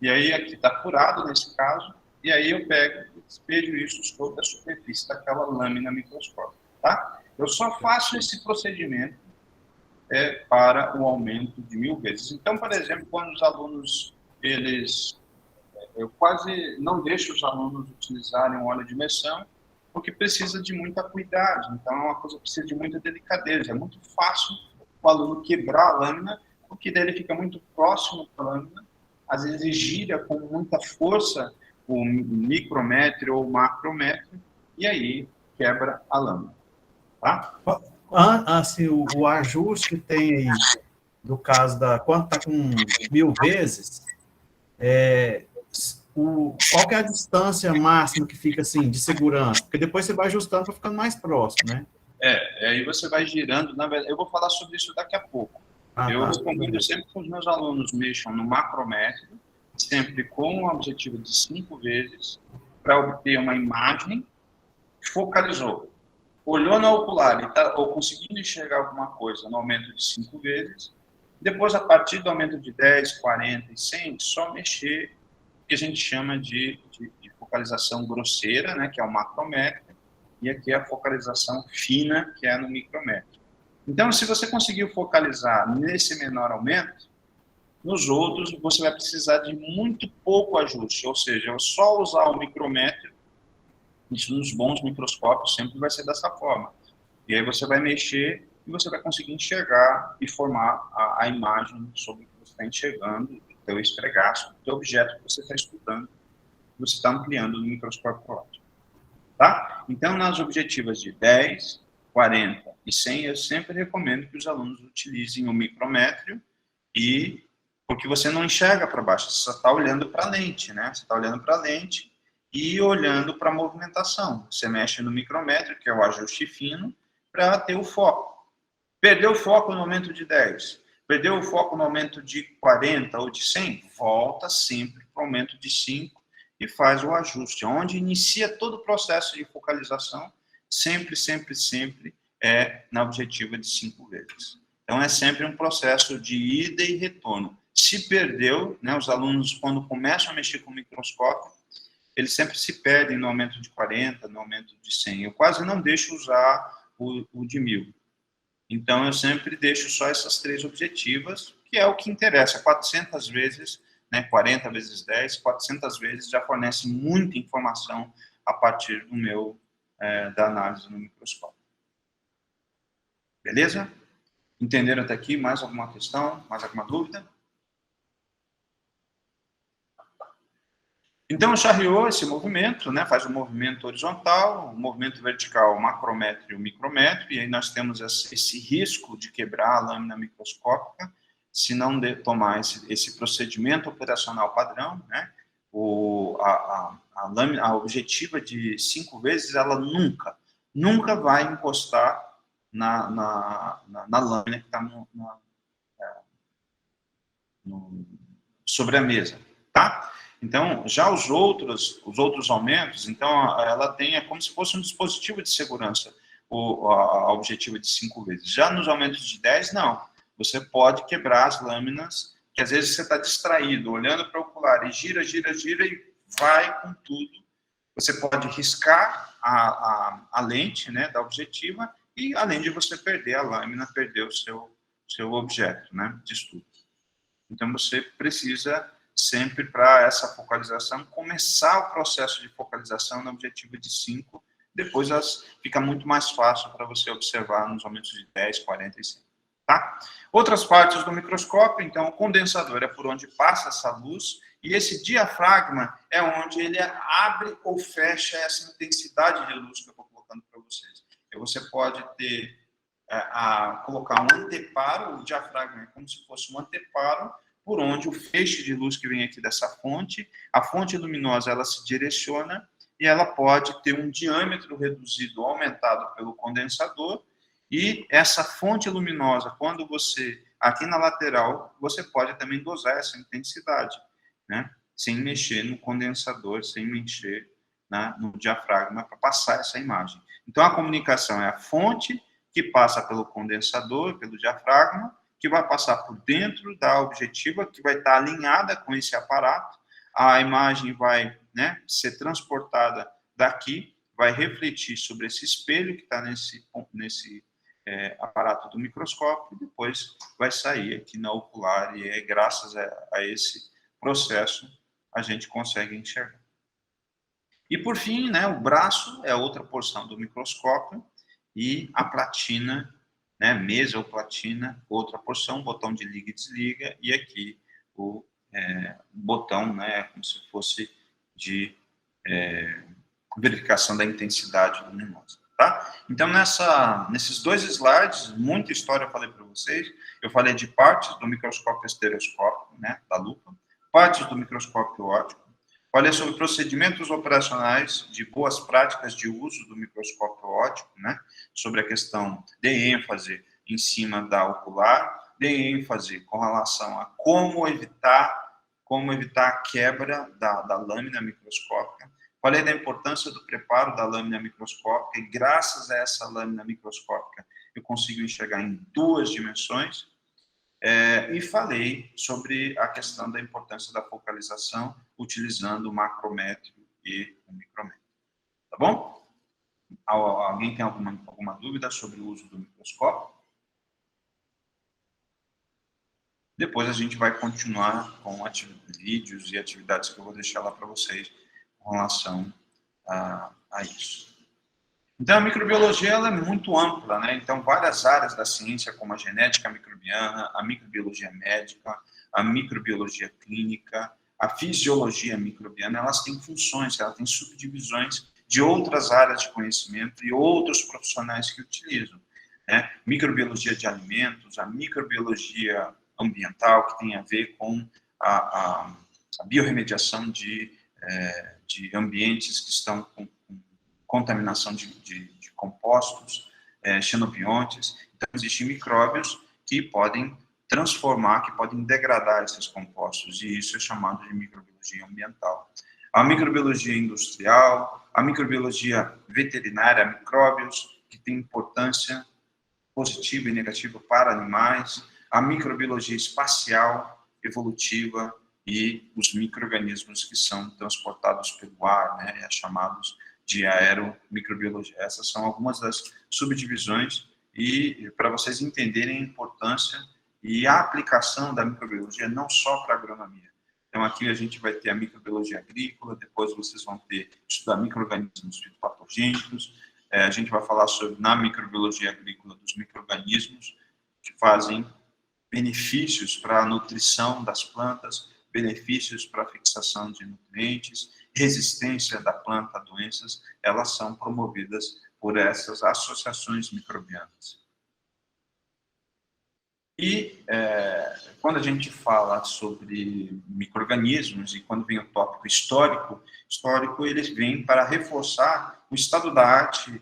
E aí aqui está furado nesse caso. E aí eu pego e despejo isso sobre a superfície daquela lâmina microscópica, tá? Eu só faço esse procedimento para o aumento de 1000 vezes. Então, por exemplo, quando os alunos, eu quase não deixo os alunos utilizarem o óleo de imersão, porque precisa de muita cuidado. Então, é uma coisa que precisa de muita delicadeza. É muito fácil o aluno quebrar a lâmina, porque daí ele fica muito próximo da lâmina, às vezes gira com muita força o micrométrio ou o macrométrio, e aí quebra a lâmina. Tá? Assim, o ajuste que tem aí, do caso quando está com 1000 vezes, qual que é a distância máxima que fica assim, de segurança? Porque depois você vai ajustando para ficando mais próximo, né? Aí você vai girando. Na verdade, eu vou falar sobre isso daqui a pouco. Eu recomendo sempre que os meus alunos mexam no macrométrio, sempre com um objetivo de 5 vezes, para obter uma imagem, focalizou. Olhou no ocular e está conseguindo enxergar alguma coisa no aumento de 5 vezes, depois, a partir do aumento de 10, 40 e 100, só mexer o que a gente chama de focalização grosseira, né, que é o macrométrio, e aqui é a focalização fina, que é no micrométrio. Então, se você conseguiu focalizar nesse menor aumento, nos outros você vai precisar de muito pouco ajuste, ou seja, só usar o micrométrio. Isso nos bons microscópios sempre vai ser dessa forma. E aí você vai mexer e você vai conseguir enxergar e formar a imagem sobre o que você está enxergando, do teu esfregaço, do teu objeto que você está estudando, que você está ampliando no microscópio óptico. Tá? Então, nas objetivas de 10, 40 e 100, eu sempre recomendo que os alunos utilizem o micrométrio, porque você não enxerga para baixo, você só está olhando para a lente, né? Você está olhando para a lente e olhando para a movimentação. Você mexe no micrométrio, que é o ajuste fino, para ter o foco. Perdeu o foco no momento de 10, perdeu o foco no momento de 40 ou de 100, volta sempre para o aumento de 5 e faz o ajuste. Onde inicia todo o processo de focalização, sempre é na objetiva de 5 vezes. Então, é sempre um processo de ida e retorno. Se perdeu, né, os alunos, quando começam a mexer com o microscópio, eles sempre se perdem no aumento de 40, no aumento de 100. Eu quase não deixo usar o de 1000. Então, eu sempre deixo só essas 3 objetivas, que é o que interessa. 400 vezes, né, 40 vezes 10, 400 vezes já fornece muita informação a partir do da análise no microscópio. Beleza? Entenderam até aqui? Mais alguma questão? Mais alguma dúvida? Então, charreou esse movimento, né, faz um movimento horizontal, um movimento vertical, macrométrio e o micrométrio, e aí nós temos esse risco de quebrar a lâmina microscópica, se não tomar esse procedimento operacional padrão, né, a lâmina, a objetiva de 5 vezes, ela nunca vai encostar na lâmina que está sobre a mesa, tá? Então, já os outros aumentos, então, ela tem, como se fosse um dispositivo de segurança, a objetiva de 5 vezes. Já nos aumentos de 10, não. Você pode quebrar as lâminas, que às vezes você está distraído, olhando para o ocular, e gira, e vai com tudo. Você pode riscar a lente, né, da objetiva, e além de você perder a lâmina, perder o seu objeto, né, de estudo. Então, você precisa sempre, para essa focalização, começar o processo de focalização na objetiva de 5, depois fica muito mais fácil para você observar nos aumentos de 10, 40 e 100. Tá? Outras partes do microscópio, então, o condensador é por onde passa essa luz, e esse diafragma é onde ele abre ou fecha essa intensidade de luz que eu estou colocando para vocês. E você pode colocar um anteparo, o diafragma é como se fosse um anteparo, por onde o feixe de luz que vem aqui dessa fonte, a fonte luminosa, ela se direciona e ela pode ter um diâmetro reduzido ou aumentado pelo condensador, e essa fonte luminosa, quando você, aqui na lateral, você pode também dosar essa intensidade, né? Sem mexer no condensador, sem mexer no diafragma, para passar essa imagem. Então, a comunicação é a fonte que passa pelo condensador, pelo diafragma, que vai passar por dentro da objetiva, que vai estar alinhada com esse aparato, a imagem vai, né, ser transportada daqui, vai refletir sobre esse espelho que está nesse aparato do microscópio, e depois vai sair aqui na ocular, e graças a esse processo a gente consegue enxergar. E por fim, né, o braço é outra porção do microscópio, e a platina, né, mesa ou platina, outra porção, botão de liga e desliga, e aqui o botão, né, como se fosse de verificação da intensidade luminosa, tá? Então, nesses 2 slides, muita história eu falei para vocês. Eu falei de partes do microscópio estereoscópico, né, da lupa, partes do microscópio óptico, falei sobre procedimentos operacionais de boas práticas de uso do microscópio óptico, né, sobre a questão de ênfase em cima da ocular, de ênfase com relação a como evitar a quebra da lâmina microscópica. Falei da importância do preparo da lâmina microscópica, e graças a essa lâmina microscópica eu consigo enxergar em 2 dimensões. E falei sobre a questão da importância da focalização utilizando o macrométrio e o micrométrio. Tá bom? Alguém tem alguma dúvida sobre o uso do microscópio? Depois a gente vai continuar com vídeos e atividades que eu vou deixar lá para vocês com relação a isso. Então, a microbiologia ela é muito ampla, né? Então, várias áreas da ciência, como a genética microbiana, a microbiologia médica, a microbiologia clínica, a fisiologia microbiana, elas têm funções, elas têm subdivisões de outras áreas de conhecimento e outros profissionais que utilizam, né? Microbiologia de alimentos, a microbiologia ambiental, que tem a ver com a biorremediação de ambientes que estão com contaminação de compostos, xenobiontes. Então, existem micróbios que podem transformar, que podem degradar esses compostos, e isso é chamado de microbiologia ambiental. A microbiologia industrial, a microbiologia veterinária, micróbios, que tem importância positiva e negativa para animais, a microbiologia espacial, evolutiva, e os micro-organismos que são transportados pelo ar, né, chamados de aeromicrobiologia. Essas são algumas das subdivisões, e para vocês entenderem a importância e a aplicação da microbiologia não só para a agronomia. Então, aqui a gente vai ter a microbiologia agrícola, depois vocês vão ter estudar micro-organismos fitopatogênicos, a gente vai falar sobre, na microbiologia agrícola, dos micro-organismos que fazem benefícios para a nutrição das plantas, benefícios para a fixação de nutrientes, resistência da planta a doenças, elas são promovidas por essas associações microbianas. E quando a gente fala sobre micro-organismos, e quando vem o tópico histórico ele vem para reforçar o estado da arte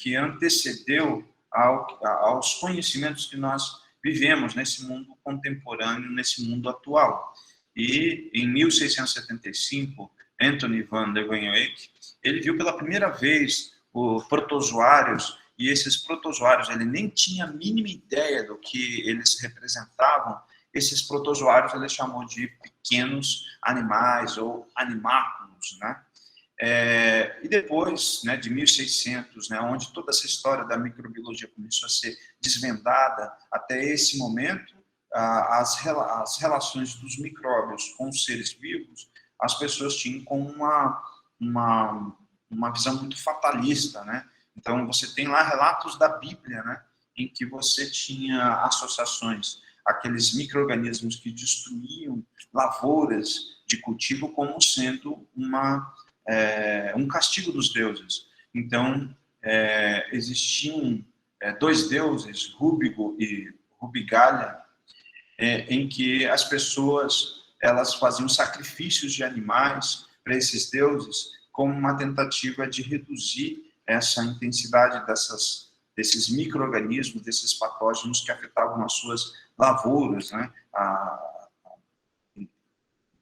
que antecedeu aos conhecimentos que nós vivemos nesse mundo contemporâneo, nesse mundo atual. E em 1675, Anthony van Leeuwenhoek, ele viu pela primeira vez os protozoários, e esses protozoários, ele nem tinha a mínima ideia do que eles representavam. Esses protozoários ele chamou de pequenos animais ou animáculos, né? E depois, né, de 1600, né, onde toda essa história da microbiologia começou a ser desvendada, até esse momento, as relações dos micróbios com os seres vivos, as pessoas tinham como uma visão muito fatalista, né? Então, você tem lá relatos da Bíblia, né, em que você tinha associações, aqueles micro-organismos que destruíam lavouras de cultivo como sendo um castigo dos deuses. Então, existiam dois deuses, Rúbigo e Rubigalha, em que as pessoas elas faziam sacrifícios de animais para esses deuses como uma tentativa de reduzir essa intensidade desses micro-organismos, desses patógenos que afetavam as suas lavouras, né?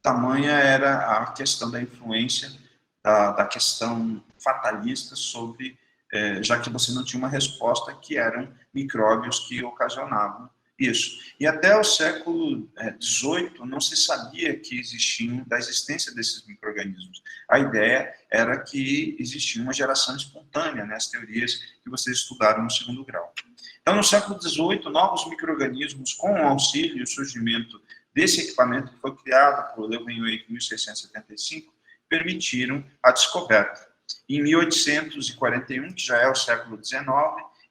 Tamanha era a questão da influência da questão fatalista sobre, já que você não tinha uma resposta, que eram micróbios que ocasionavam isso. E até o século XVIII não se sabia da existência desses micro-organismos. A ideia era que existia uma geração espontânea, né, as teorias que vocês estudaram no segundo grau. Então, no século XVIII, novos micro-organismos, com o auxílio e o surgimento desse equipamento que foi criado por Leeuwenhoek em 1675, permitiram a descoberta. Em 1841, que já é o século XIX,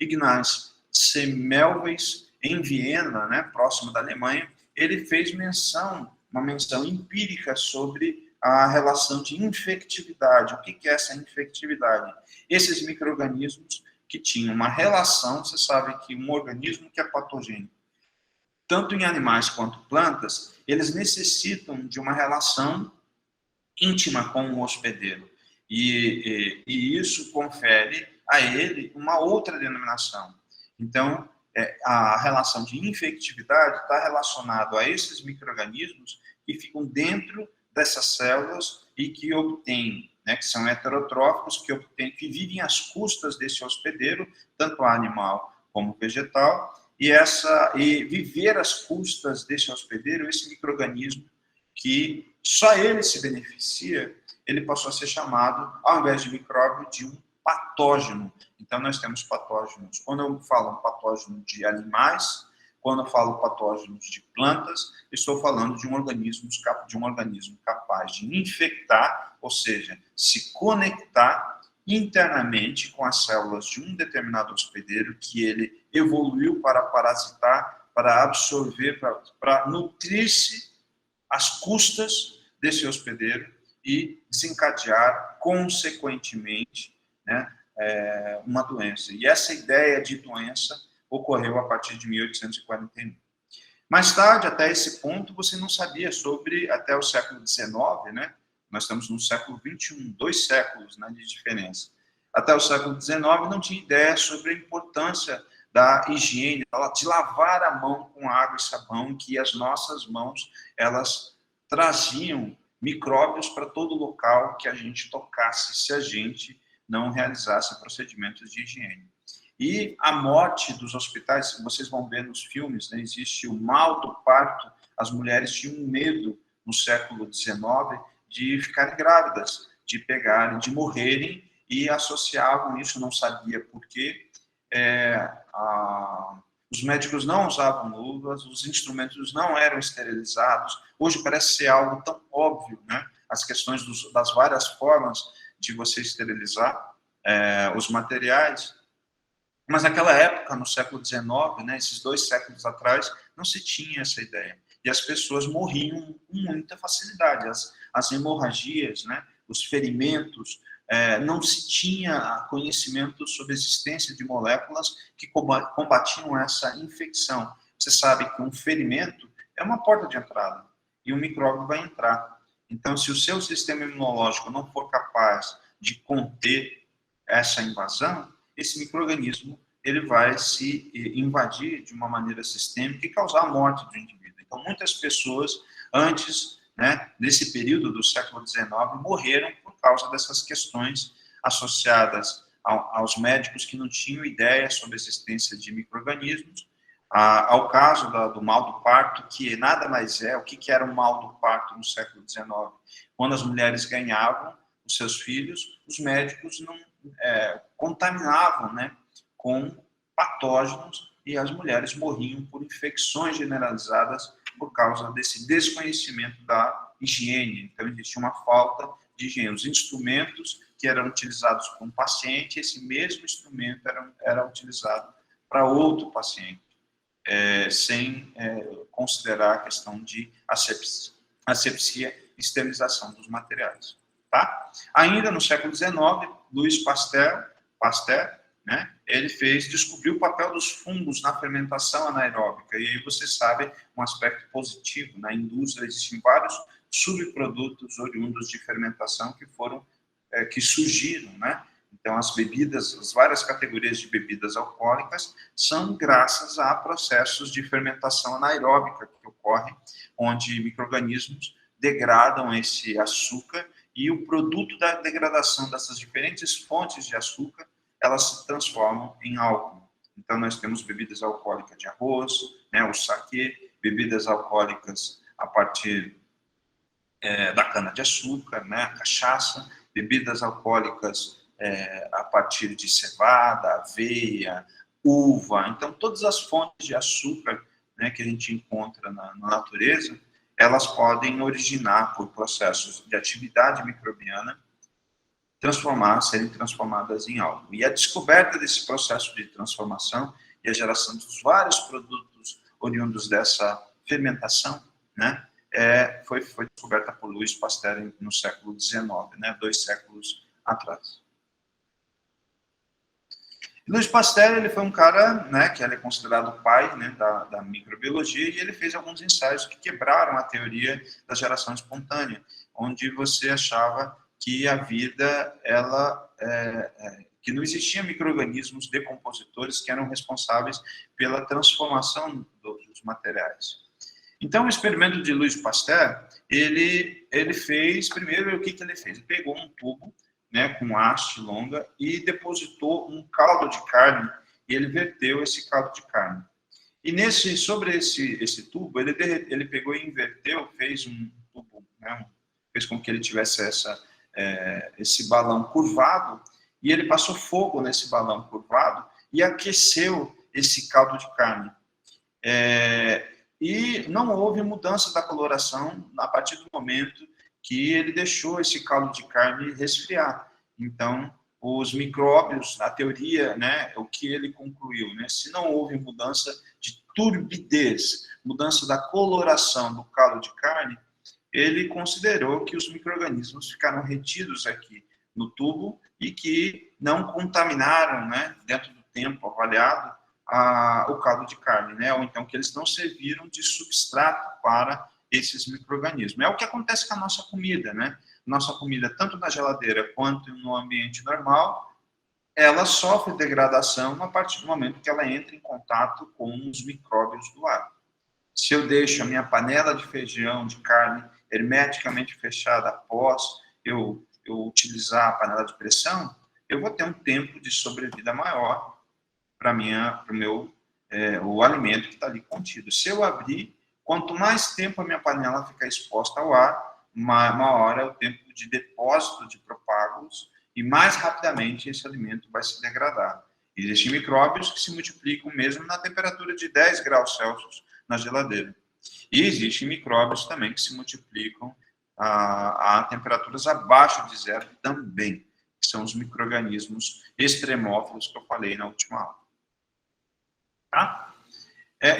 Ignaz Semmelweis, em Viena, né, próximo da Alemanha, ele fez uma menção empírica sobre a relação de infectividade. O que é essa infectividade? Esses micro-organismos que tinham uma relação, você sabe que um organismo que é patogênico, tanto em animais quanto plantas, eles necessitam de uma relação íntima com o hospedeiro. E isso confere a ele uma outra denominação. Então, a relação de infectividade está relacionada a esses micro-organismos que ficam dentro dessas células e que obtêm, né, que são heterotróficos, que vivem às custas desse hospedeiro, tanto animal como vegetal, e viver às custas desse hospedeiro, esse micro-organismo que só ele se beneficia, ele passou a ser chamado, ao invés de micróbio, de um patógeno. Então, nós temos patógenos. Quando eu falo patógeno de animais, quando eu falo patógenos de plantas, estou falando de um organismo capaz de infectar, ou seja, se conectar internamente com as células de um determinado hospedeiro que ele evoluiu para parasitar, para absorver, para nutrir-se às custas desse hospedeiro e desencadear, consequentemente, né, uma doença. E essa ideia de doença ocorreu a partir de 1841. Mais tarde, até esse ponto, você não sabia sobre, até o século XIX, né? Nós estamos no século XXI, 2 séculos, né, de diferença. Até o século XIX não tinha ideia sobre a importância da higiene, de lavar a mão com água e sabão, que as nossas mãos, elas traziam micróbios para todo local que a gente tocasse, se a gente não realizasse procedimentos de higiene. E a morte dos hospitais, vocês vão ver nos filmes, né, existe o mal do parto, as mulheres tinham medo no século XIX de ficarem grávidas, de pegarem, de morrerem, e associavam isso, não sabia por quê. Os médicos não usavam luvas, os instrumentos não eram esterilizados. Hoje parece ser algo tão óbvio, né? As questões das várias formas de você esterilizar os materiais. Mas naquela época, no século XIX, né, esses 2 séculos atrás, não se tinha essa ideia. E as pessoas morriam com muita facilidade. As hemorragias, né, os ferimentos, não se tinha conhecimento sobre a existência de moléculas que combatiam essa infecção. Você sabe que um ferimento é uma porta de entrada e um micróbio vai entrar. Então, se o seu sistema imunológico não for capaz de conter essa invasão, esse micro-organismo ele vai se invadir de uma maneira sistêmica e causar a morte do indivíduo. Então, muitas pessoas, antes, né, nesse período do século XIX, morreram por causa dessas questões associadas aos médicos que não tinham ideia sobre a existência de micro-organismos, ao caso do mal do parto, que nada mais o que era o mal do parto no século XIX? Quando as mulheres ganhavam os seus filhos, os médicos não contaminavam, né, com patógenos e as mulheres morriam por infecções generalizadas por causa desse desconhecimento da higiene. Então, existia uma falta de higiene. Os instrumentos que eram utilizados para um paciente, esse mesmo instrumento era utilizado para outro paciente, sem considerar a questão de asepsia e esterilização dos materiais. Tá? Ainda no século XIX, Louis Pasteur, né, ele descobriu o papel dos fungos na fermentação anaeróbica, e aí você sabe um aspecto positivo. Na indústria existem vários subprodutos oriundos de fermentação que surgiram, né? Então as várias categorias de bebidas alcoólicas são graças a processos de fermentação anaeróbica que ocorrem, onde micro-organismos degradam esse açúcar e o produto da degradação dessas diferentes fontes de açúcar, elas se transformam em álcool. Então, nós temos bebidas alcoólicas de arroz, né, o saquê, bebidas alcoólicas a partir da cana-de-açúcar, né, a cachaça, bebidas alcoólicas a partir de cevada, aveia, uva. Então, todas as fontes de açúcar, né, que a gente encontra na natureza, elas podem originar por processos de atividade microbiana, serem transformadas em álcool. E a descoberta desse processo de transformação e a geração dos vários produtos oriundos dessa fermentação, né, foi descoberta por Louis Pasteur no século XIX, né, 2 séculos atrás. Louis Pasteur, ele foi um cara, né, que ele é considerado o pai, né, da microbiologia, e ele fez alguns ensaios que quebraram a teoria da geração espontânea, onde você achava que a vida, que não existiam micro-organismos decompositores que eram responsáveis pela transformação dos materiais. Então, o experimento de Louis Pasteur, ele fez, primeiro, o que ele fez? Ele pegou um tubo, né, com haste longa e depositou um caldo de carne e ele verteu esse caldo de carne. E sobre esse tubo, ele pegou e inverteu, fez um tubo, né, fez com que ele tivesse esse balão curvado, e ele passou fogo nesse balão curvado e aqueceu esse caldo de carne. E não houve mudança da coloração a partir do momento que ele deixou esse caldo de carne resfriar. Então, os micróbios, a teoria, né, o que ele concluiu, né, se não houve mudança de turbidez, mudança da coloração do caldo de carne, ele considerou que os micro-organismos ficaram retidos aqui no tubo e que não contaminaram, né, dentro do tempo avaliado, o caldo de carne, né, ou então que eles não serviram de substrato para esses micro-organismos. É o que acontece com a nossa comida, né? Nossa comida, tanto na geladeira quanto no ambiente normal, ela sofre degradação a partir do momento que ela entra em contato com os micróbios do ar. Se eu deixo a minha panela de feijão, de carne, hermeticamente fechada após eu utilizar a panela de pressão, eu vou ter um tempo de sobrevida maior para o alimento que está ali contido. Se eu abrir, quanto mais tempo a minha panela ficar exposta ao ar, maior é o tempo de depósito de propágulos e mais rapidamente esse alimento vai se degradar. Existem micróbios que se multiplicam mesmo na temperatura de 10 graus Celsius na geladeira. E existem micróbios também que se multiplicam a temperaturas abaixo de zero também, que são os micro-organismos extremófilos que eu falei na última aula. Tá?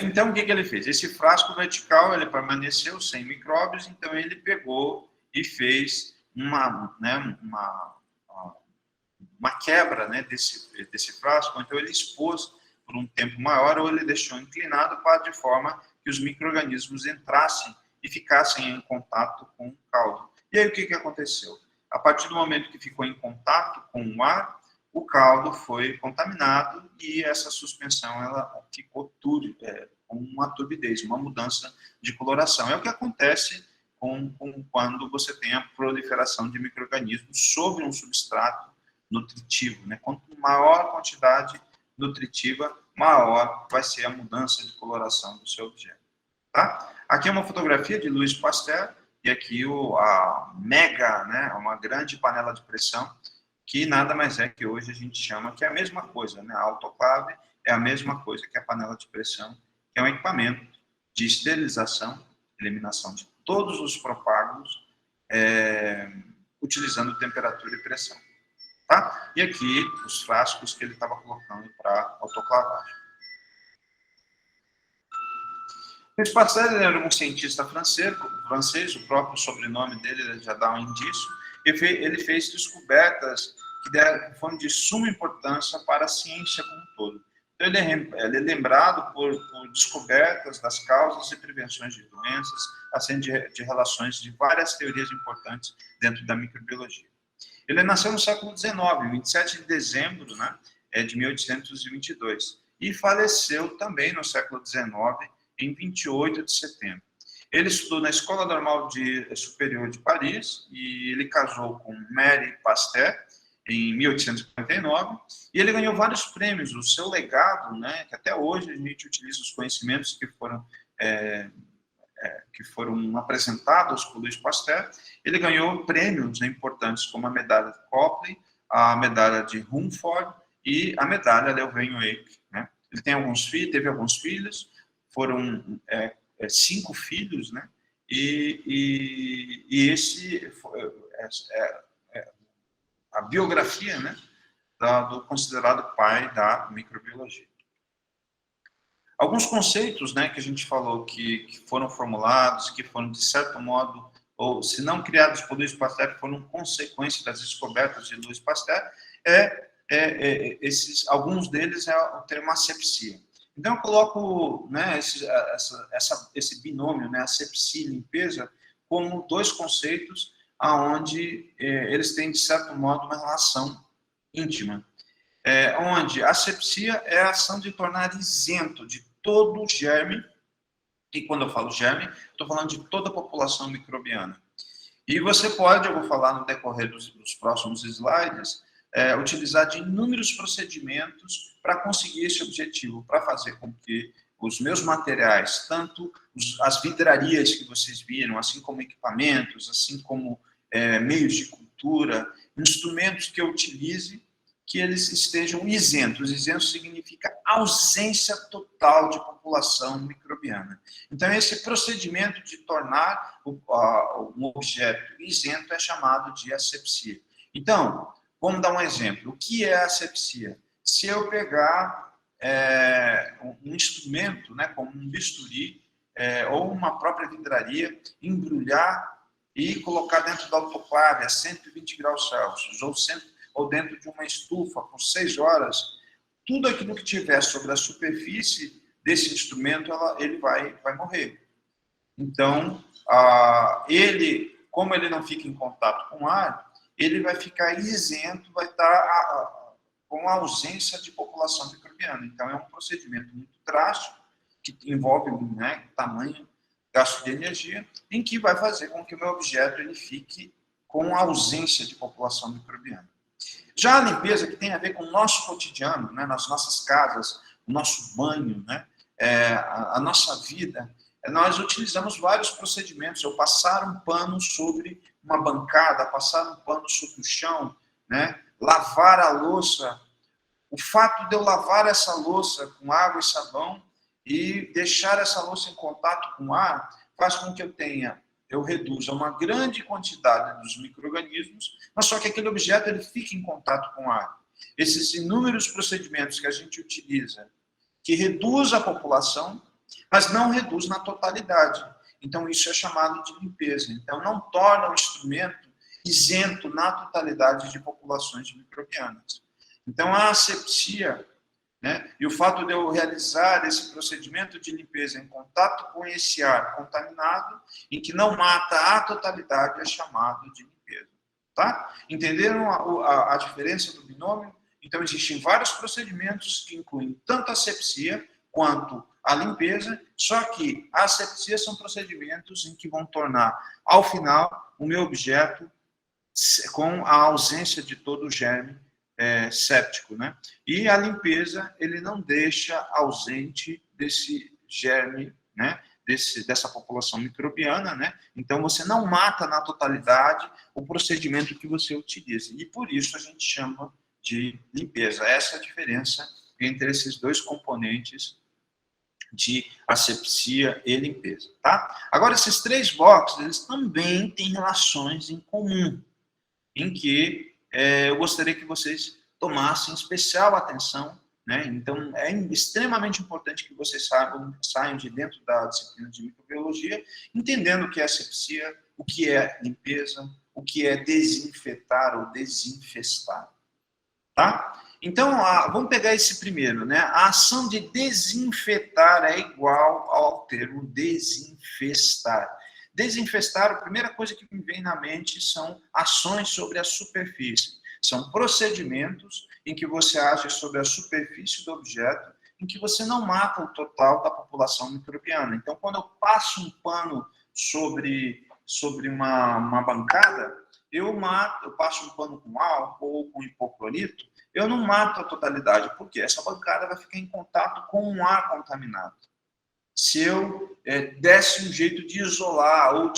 Então, o que ele fez? Esse frasco vertical, ele permaneceu sem micróbios, então ele pegou e fez uma quebra, né, desse frasco, então ele expôs por um tempo maior ou ele deixou inclinado de forma que os micro-organismos entrassem e ficassem em contato com o caldo. E aí o que aconteceu? A partir do momento que ficou em contato com o ar, o caldo foi contaminado e essa suspensão ela ficou com uma turbidez, uma mudança de coloração. É o que acontece quando você tem a proliferação de micro-organismos sobre um substrato nutritivo, né? Quanto maior a quantidade nutritiva, maior vai ser a mudança de coloração do seu objeto. Tá? Aqui é uma fotografia de Louis Pasteur e aqui a mega, né, uma grande panela de pressão, que nada mais é que hoje a gente chama que é a mesma coisa, né? A autoclave é a mesma coisa que a panela de pressão, que é um equipamento de esterilização, eliminação de todos os propágulos, utilizando temperatura e pressão. Tá? E aqui os frascos que ele estava colocando para autoclavagem. Louis Pasteur era um cientista francês, o próprio sobrenome dele já dá um indício. Ele fez descobertas que foram de suma importância para a ciência como um todo. Então, ele é lembrado por descobertas das causas e prevenções de doenças, assim de relações de várias teorias importantes dentro da microbiologia. Ele nasceu no século XIX, 27 de dezembro, né, de 1822, e faleceu também no século XIX, em 28 de setembro. Ele estudou na Escola Normal Superior de Paris e ele casou com Marie Pasteur em 1849 e ele ganhou vários prêmios. O seu legado, né, que até hoje a gente utiliza os conhecimentos que foram apresentados por Louis Pasteur, ele ganhou prêmios importantes como a medalha de Copley, a medalha de Rumford e a medalha Leuwenhoek, né? Ele teve alguns filhos, foram 5 filhos, né? E esse a biografia, né, do considerado pai da microbiologia. Alguns conceitos, né, que a gente falou que foram formulados, que foram, de certo modo, ou se não criados por Louis Pasteur, foram consequência das descobertas de Louis Pasteur, alguns deles é o termo asepsia. Então, eu coloco, né, esse binômio, né, asepsia e limpeza, como 2 conceitos onde eles têm, de certo modo, uma relação íntima. Onde a asepsia é a ação de tornar isento de todo o germe, e quando eu falo germe, estou falando de toda a população microbiana. E você pode, eu vou falar no decorrer dos próximos slides, utilizar de inúmeros procedimentos para conseguir esse objetivo, para fazer com que os meus materiais, tanto as vidrarias que vocês viram, assim como equipamentos, assim como meios de cultura, instrumentos que eu utilize, que eles estejam isentos. Isento significa ausência total de população microbiana. Então, esse procedimento de tornar um objeto isento é chamado de asepsia. Então, Vamos dar um exemplo. O que é asepsia? Se eu pegar um instrumento, né, como um bisturi, ou uma própria vidraria, embrulhar e colocar dentro da autoclave a 120 graus Celsius, ou dentro de uma estufa por 6 horas, tudo aquilo que tiver sobre a superfície desse instrumento, ele vai morrer. Então, como ele não fica em contato com o ar, ele vai ficar isento, vai estar com a ausência de população microbiana. Então, é um procedimento muito drástico, que envolve, né, tamanho, gasto de energia, em que vai fazer com que o meu objeto ele fique com a ausência de população microbiana. Já a limpeza, que tem a ver com o nosso cotidiano, né, nas nossas casas, o nosso banho, né, a nossa vida, nós utilizamos vários procedimentos. Eu passar um pano sobre uma bancada, passar um pano sobre o chão, né, lavar a louça. O fato de eu lavar essa louça com água e sabão e deixar essa louça em contato com o ar faz com que eu reduza uma grande quantidade dos micro-organismos, mas só que aquele objeto ele fica em contato com o ar. Esses inúmeros procedimentos que a gente utiliza, que reduz a população, mas não reduz na totalidade. Então, isso é chamado de limpeza. Então, não torna o instrumento isento na totalidade de populações microbianas. Então, a asepsia, né, e o fato de eu realizar esse procedimento de limpeza em contato com esse ar contaminado, em que não mata a totalidade, é chamado de limpeza. Tá? Entenderam a diferença do binômio? Então, existem vários procedimentos que incluem tanto a asepsia quanto a limpeza, só que a asepsia são procedimentos em que vão tornar, ao final, o meu objeto com a ausência de todo o germe séptico, né? E a limpeza, ele não deixa ausente desse germe, né? Dessa população microbiana, né? Então, você não mata na totalidade o procedimento que você utiliza. E por isso a gente chama de limpeza. Essa é a diferença entre esses dois componentes de asepsia e limpeza, tá? Agora, esses 3 blocos, eles também têm relações em comum, em que eu gostaria que vocês tomassem especial atenção, né? Então, é extremamente importante que vocês saiam de dentro da disciplina de microbiologia, entendendo o que é asepsia, o que é limpeza, o que é desinfetar ou desinfestar, tá? Então, vamos pegar esse primeiro, né? A ação de desinfetar é igual ao termo desinfestar. Desinfestar, a primeira coisa que me vem na mente são ações sobre a superfície. São procedimentos em que você age sobre a superfície do objeto, em que você não mata o total da população microbiana. Então, quando eu passo um pano sobre uma bancada, eu passo um pano com álcool ou com hipoclorito, eu não mato a totalidade, porque essa bancada vai ficar em contato com um ar contaminado. Se eu desse um jeito de isolar, ou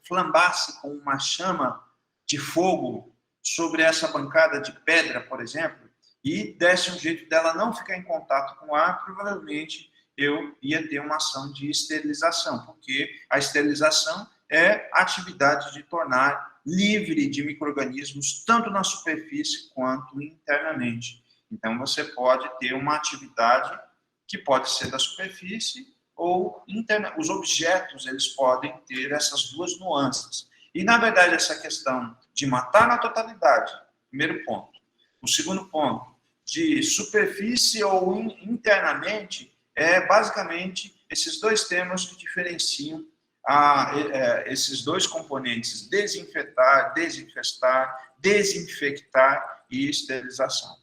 flambasse com uma chama de fogo sobre essa bancada de pedra, por exemplo, e desse um jeito dela não ficar em contato com o ar, provavelmente eu ia ter uma ação de esterilização, porque a esterilização é a atividade de tornar livre de micro-organismos, tanto na superfície quanto internamente. Então, você pode ter uma atividade que pode ser da superfície ou interna. Os objetos, eles podem ter essas duas nuances. E, na verdade, essa questão de matar na totalidade, primeiro ponto. O segundo ponto, de superfície ou internamente, é basicamente esses 2 termos que diferenciam esses 2 componentes, desinfetar, desinfestar, desinfectar e esterilização.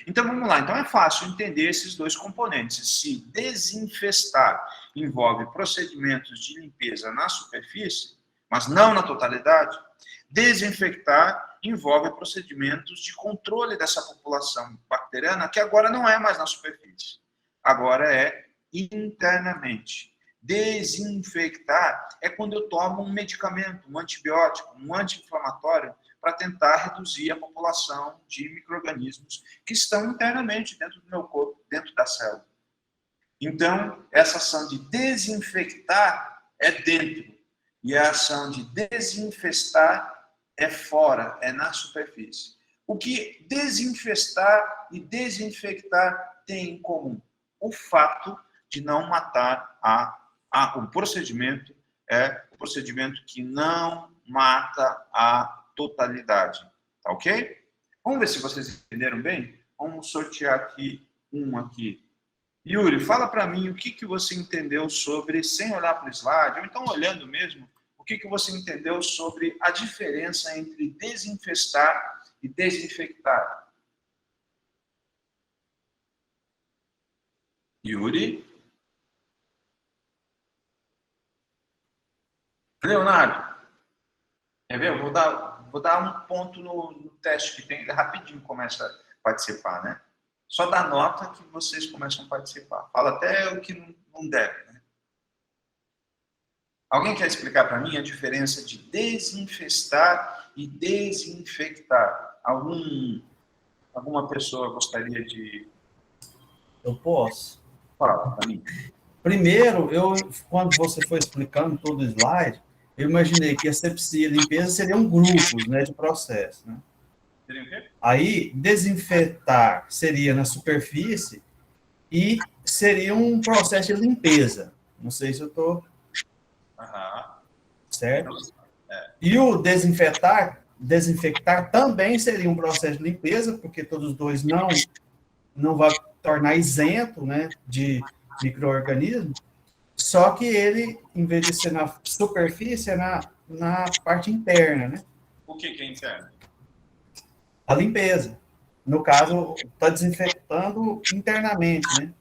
Então, vamos lá. Então, é fácil entender esses 2 componentes. Se desinfestar envolve procedimentos de limpeza na superfície, mas não na totalidade, desinfectar envolve procedimentos de controle dessa população bacteriana, que agora não é mais na superfície, agora é internamente. Desinfectar é quando eu tomo um medicamento, um antibiótico, um anti-inflamatório, para tentar reduzir a população de micro-organismos que estão internamente dentro do meu corpo, dentro da célula. Então, essa ação de desinfectar é dentro, e a ação de desinfestar é fora, é na superfície. O que desinfestar e desinfectar têm em comum? O fato de não matar o procedimento é o procedimento que não mata a totalidade. Tá ok? Vamos ver se vocês entenderam bem? Vamos sortear aqui um aqui. Yuri, fala para mim o que você entendeu sobre, sem olhar para o slide, ou então olhando mesmo, o que você entendeu sobre a diferença entre desinfestar e desinfectar. Yuri? Leonardo? Quer ver? Eu vou dar um ponto no teste que tem, rapidinho começa a participar, né? Só dá nota que vocês começam a participar. Fala até o que não deve, né? Alguém quer explicar para mim a diferença de desinfestar e desinfectar? Alguma pessoa gostaria de... Eu posso. Fala para mim. Primeiro, quando você foi explicando todo o slide, eu imaginei que asepsia e limpeza seriam grupos, né, de processo, né? Seria o quê? Aí, desinfetar seria na superfície e seria um processo de limpeza. Não sei se eu estou certo. E o desinfectar também seria um processo de limpeza, porque todos os dois não vai tornar isento, né, de micro-organismos, só que ele, em vez de ser na superfície, é na parte interna, né? O que é interno? A limpeza. No caso, está desinfetando internamente, né?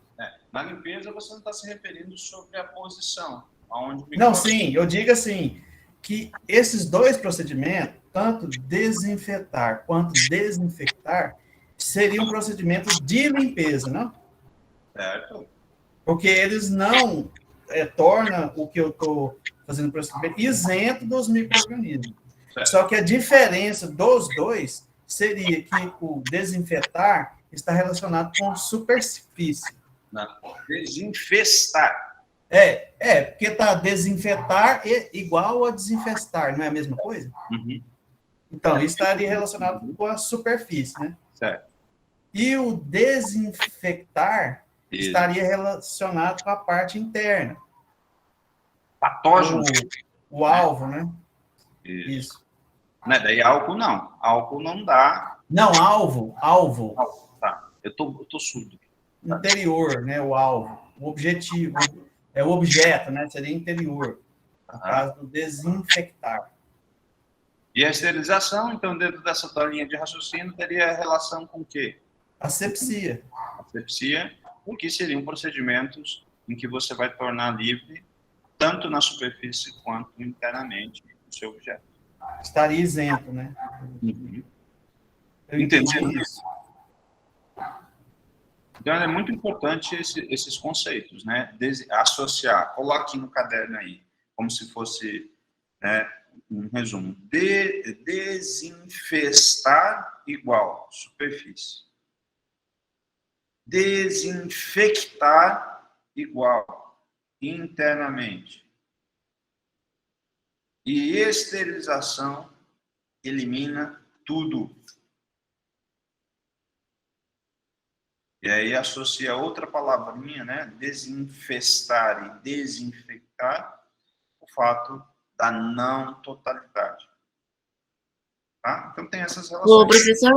Na limpeza, você não está se referindo sobre a posição, aonde o Não, sim, eu digo assim, que esses dois procedimentos, tanto desinfetar quanto desinfectar, seriam procedimentos de limpeza, não? Certo. Porque eles não tornam o que eu estou fazendo procedimento isento dos micro-organismos. Só que a diferença dos dois seria que o desinfetar está relacionado com superfície. Não. Desinfestar. Porque tá desinfetar é igual a desinfestar, não é a mesma coisa? Uhum. Então, isso estaria relacionado com a superfície, né? Certo. E o desinfectar estaria relacionado com a parte interna. Patógeno. O alvo, né? Isso. Né? Daí álcool não. Álcool não dá. Não, alvo. Tá. Eu tô surdo. Interior, né? O alvo. O objetivo. É o objeto, né? Seria interior. No caso do desinfectar. E a esterilização, então, dentro dessa tua linha de raciocínio, teria relação com o quê? Asepsia. Asepsia, porque seriam procedimentos em que você vai tornar livre, tanto na superfície quanto internamente, o seu objeto. Estaria isento, né? Uhum. Eu entendi isso. Então, é muito importante esses conceitos, né? Associar, coloque no caderno aí, como se fosse, né, um resumo. Desinfestar igual superfície. Desinfectar igual internamente. E esterilização elimina tudo. E aí associa outra palavrinha, né? Desinfestar e desinfectar, o fato da não totalidade. Tá? Então tem essas relações. Ô, professor?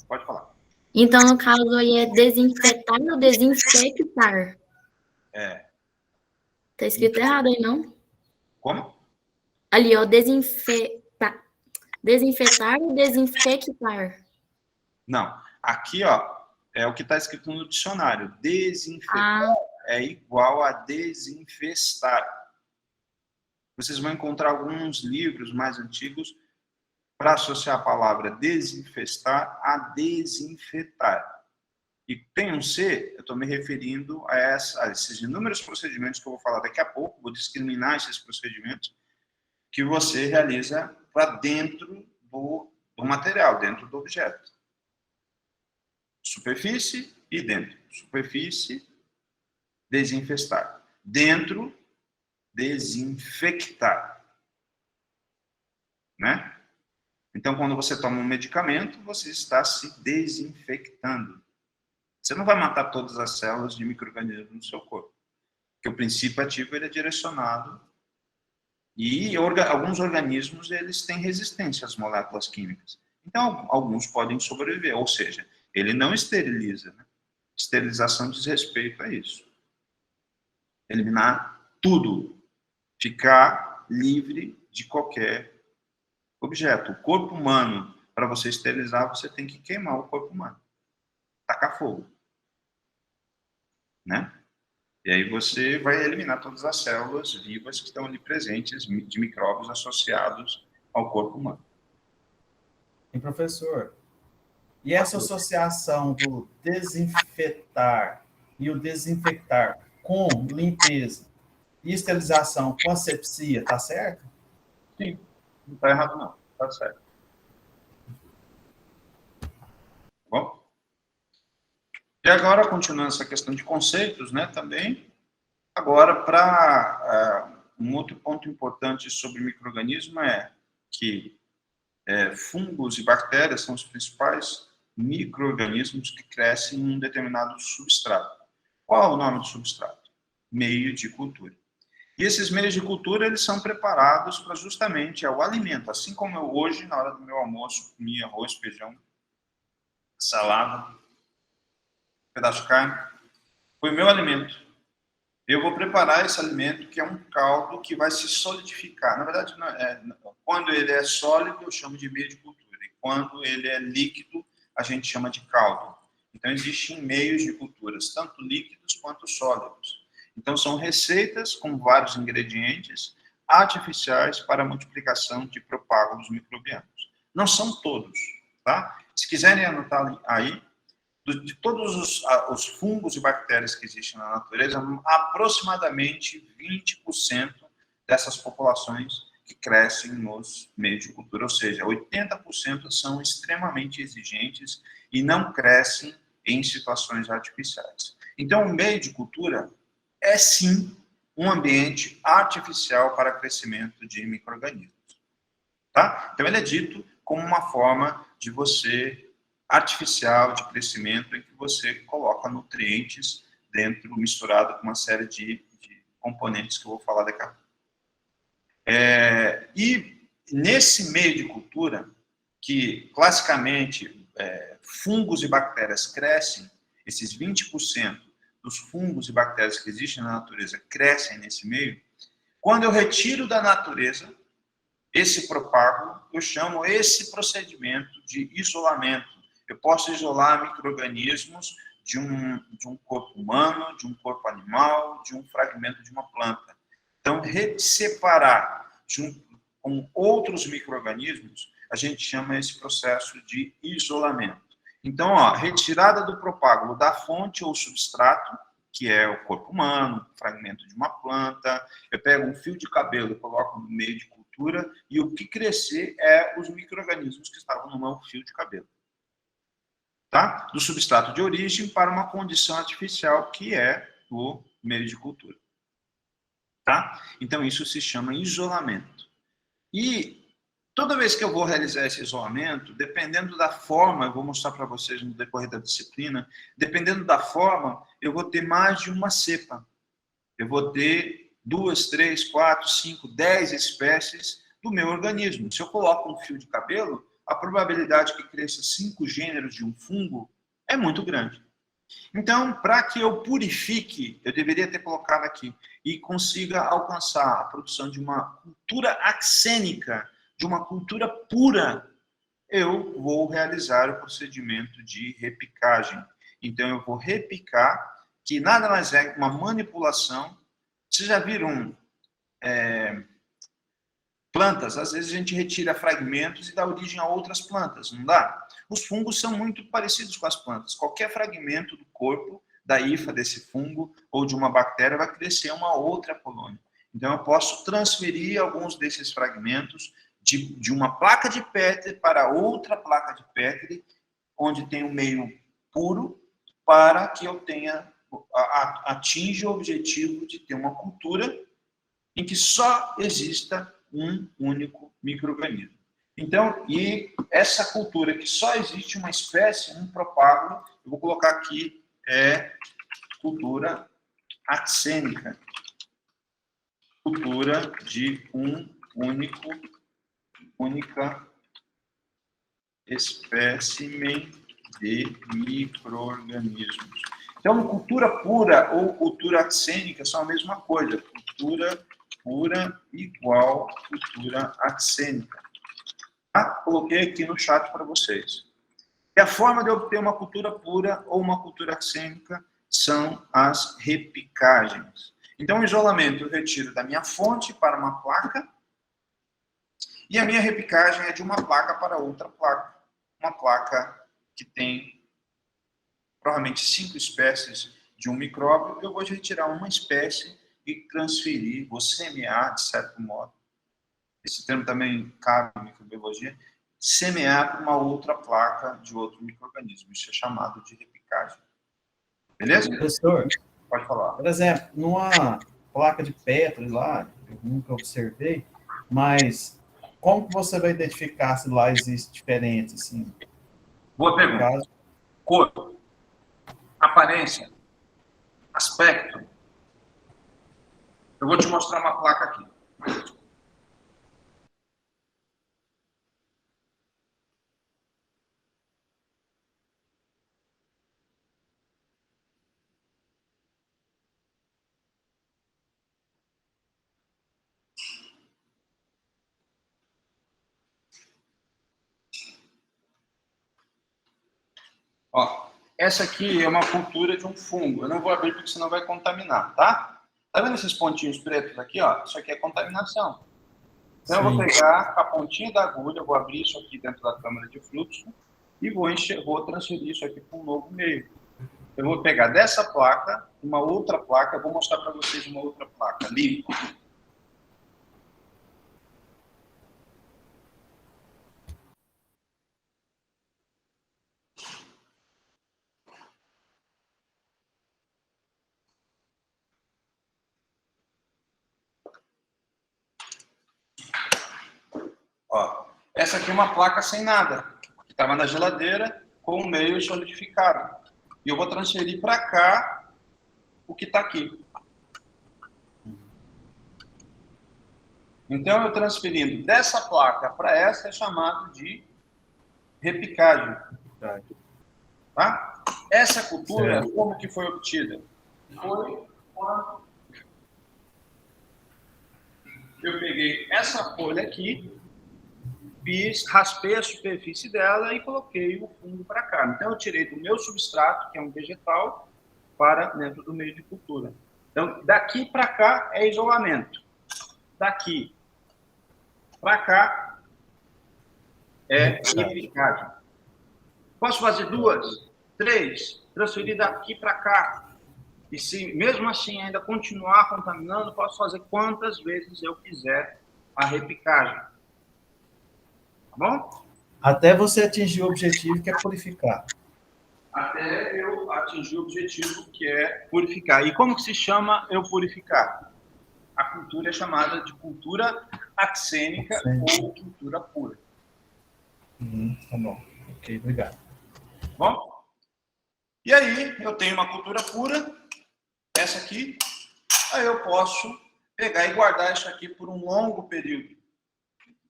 Pode falar. Então, no caso aí é desinfetar ou desinfectar? Tá escrito errado aí, não? Como? Ali, ó, desinfetar. Desinfetar ou desinfectar? Não. Aqui, ó, é o que está escrito no dicionário. Desinfetar é igual a desinfestar. Vocês vão encontrar alguns livros mais antigos para associar a palavra desinfestar a desinfetar. E tem um C, eu estou me referindo a esses inúmeros procedimentos que eu vou falar daqui a pouco, vou discriminar esses procedimentos que você realiza para dentro do material, dentro do objeto. Superfície e dentro. Superfície, desinfestar. Dentro, desinfectar. Né? Então, quando você toma um medicamento, você está se desinfectando. Você não vai matar todas as células de micro-organismos no seu corpo, porque o princípio ativo ele é direcionado e alguns organismos eles têm resistência às moléculas químicas. Então, alguns podem sobreviver, ou seja, ele não esteriliza. Né? Esterilização diz respeito a isso. Eliminar tudo. Ficar livre de qualquer objeto. O corpo humano, para você esterilizar, você tem que queimar o corpo humano. Tacar fogo. Né? E aí você vai eliminar todas as células vivas que estão ali presentes de micróbios associados ao corpo humano. E professor, e essa associação do desinfetar e o desinfectar com limpeza e esterilização com asepsia, tá certo? Sim, não está errado não, está certo. Bom? E agora, continuando essa questão de conceitos, né, também, agora, para um outro ponto importante sobre micro-organismo é que fungos e bactérias são os principais micro-organismos que crescem em um determinado substrato. Qual é o nome do substrato? Meio de cultura. E esses meios de cultura, eles são preparados para justamente o alimento. Assim como eu hoje, na hora do meu almoço, comi arroz, feijão, salada, pedaço de carne, foi o meu alimento. Eu vou preparar esse alimento, que é um caldo que vai se solidificar. Na verdade, quando ele é sólido, eu chamo de meio de cultura. E quando ele é líquido, a gente chama de caldo. Então, existem meios de culturas, tanto líquidos quanto sólidos. Então, são receitas com vários ingredientes artificiais para a multiplicação de propágulos microbianos. Não são todos, tá? Se quiserem anotar aí, de todos os fungos e bactérias que existem na natureza, aproximadamente 20% dessas populações que crescem nos meios de cultura, ou seja, 80% são extremamente exigentes e não crescem em situações artificiais. Então, o meio de cultura é, sim, um ambiente artificial para crescimento de micro-organismos. Tá? Então, ele é dito como uma forma de você artificial de crescimento em que você coloca nutrientes dentro, misturado com uma série de componentes que eu vou falar daqui a pouco. E nesse meio de cultura, que classicamente fungos e bactérias crescem, esses 20% dos fungos e bactérias que existem na natureza crescem nesse meio, quando eu retiro da natureza esse propágulo, eu chamo esse procedimento de isolamento. Eu posso isolar micro-organismos de um corpo humano, de um corpo animal, de um fragmento de uma planta. Então, separar com outros micro-organismos, a gente chama esse processo de isolamento. Então, retirada do propágulo da fonte ou substrato, que é o corpo humano, um fragmento de uma planta, eu pego um fio de cabelo e coloco no meio de cultura, e o que crescer é os micro-organismos que estavam no meu fio de cabelo. Tá? Do substrato de origem para uma condição artificial, que é o meio de cultura. Tá? Então, isso se chama isolamento. E toda vez que eu vou realizar esse isolamento, dependendo da forma, eu vou mostrar para vocês no decorrer da disciplina, dependendo da forma, eu vou ter mais de uma cepa. Eu vou ter 2, 3, 4, 5, 10 espécies do meu organismo. Se eu coloco um fio de cabelo, a probabilidade que cresça 5 gêneros de um fungo é muito grande. Então, para que eu purifique, eu deveria ter colocado aqui, e consiga alcançar a produção de uma cultura axênica, de uma cultura pura, eu vou realizar o procedimento de repicagem. Então, eu vou repicar, que nada mais é uma manipulação. Vocês já viram plantas? Às vezes a gente retira fragmentos e dá origem a outras plantas, não dá? Os fungos são muito parecidos com as plantas. Qualquer fragmento do corpo, da hifa desse fungo ou de uma bactéria, vai crescer uma outra colônia. Então, eu posso transferir alguns desses fragmentos de uma placa de Petri para outra placa de Petri, onde tem um meio puro, para que eu atinja o objetivo de ter uma cultura em que só exista um único micro-organismo. Então, e essa cultura que só existe uma espécie, um propágulo, eu vou colocar aqui, é cultura axênica. Cultura de única espécimen de micro-organismos. Então, cultura pura ou cultura axênica são a mesma coisa. Cultura pura igual cultura axênica. Tá? Coloquei aqui no chat para vocês. E a forma de obter uma cultura pura ou uma cultura axênica são as repicagens. Então, o isolamento eu retiro da minha fonte para uma placa, e a minha repicagem é de uma placa para outra placa. Uma placa que tem provavelmente 5 espécies de um micróbio, eu vou retirar uma espécie e transferir, vou semear, de certo modo, esse termo também cabe em microbiologia, semear para uma outra placa de outro micro-organismo. Isso é chamado de repicagem. Beleza? Professor, Pode falar. por exemplo, numa placa de Petri lá, eu nunca observei, mas como que você vai identificar se lá existe diferença, assim? Boa pergunta. Caso... Cor, aparência, aspecto. Eu vou te mostrar uma placa aqui. Ó, essa aqui é uma cultura de um fungo. Eu não vou abrir porque senão vai contaminar, tá? Tá vendo esses pontinhos pretos aqui, ó? Isso aqui é contaminação. Então, eu vou pegar a pontinha da agulha, vou abrir isso aqui dentro da câmara de fluxo e vou transferir isso aqui para um novo meio. Eu vou pegar dessa placa, uma outra placa, vou mostrar para vocês uma outra placa, limpa. Ó, essa aqui é uma placa sem nada, que estava na geladeira com o meio solidificado. E eu vou transferir para cá o que está aqui. Então, eu transferindo dessa placa para essa é chamado de repicagem. Tá? Essa cultura, como que foi obtida? Foi quando eu peguei essa folha aqui, raspei a superfície dela e coloquei o fungo para cá. Então, eu tirei do meu substrato, que é um vegetal, para dentro do meio de cultura. Então, daqui para cá é isolamento. Daqui para cá é repicagem. Posso fazer 2, 3, transferir daqui para cá. E se mesmo assim ainda continuar contaminando, posso fazer quantas vezes eu quiser a repicagem. Tá bom? Até você atingir o objetivo que é purificar. Até eu atingir o objetivo que é purificar. E como que se chama eu purificar? A cultura é chamada de cultura axênica ou cultura pura. Tá bom. Ok, obrigado. Bom? E aí, eu tenho uma cultura pura, essa aqui, aí eu posso pegar e guardar isso aqui por um longo período.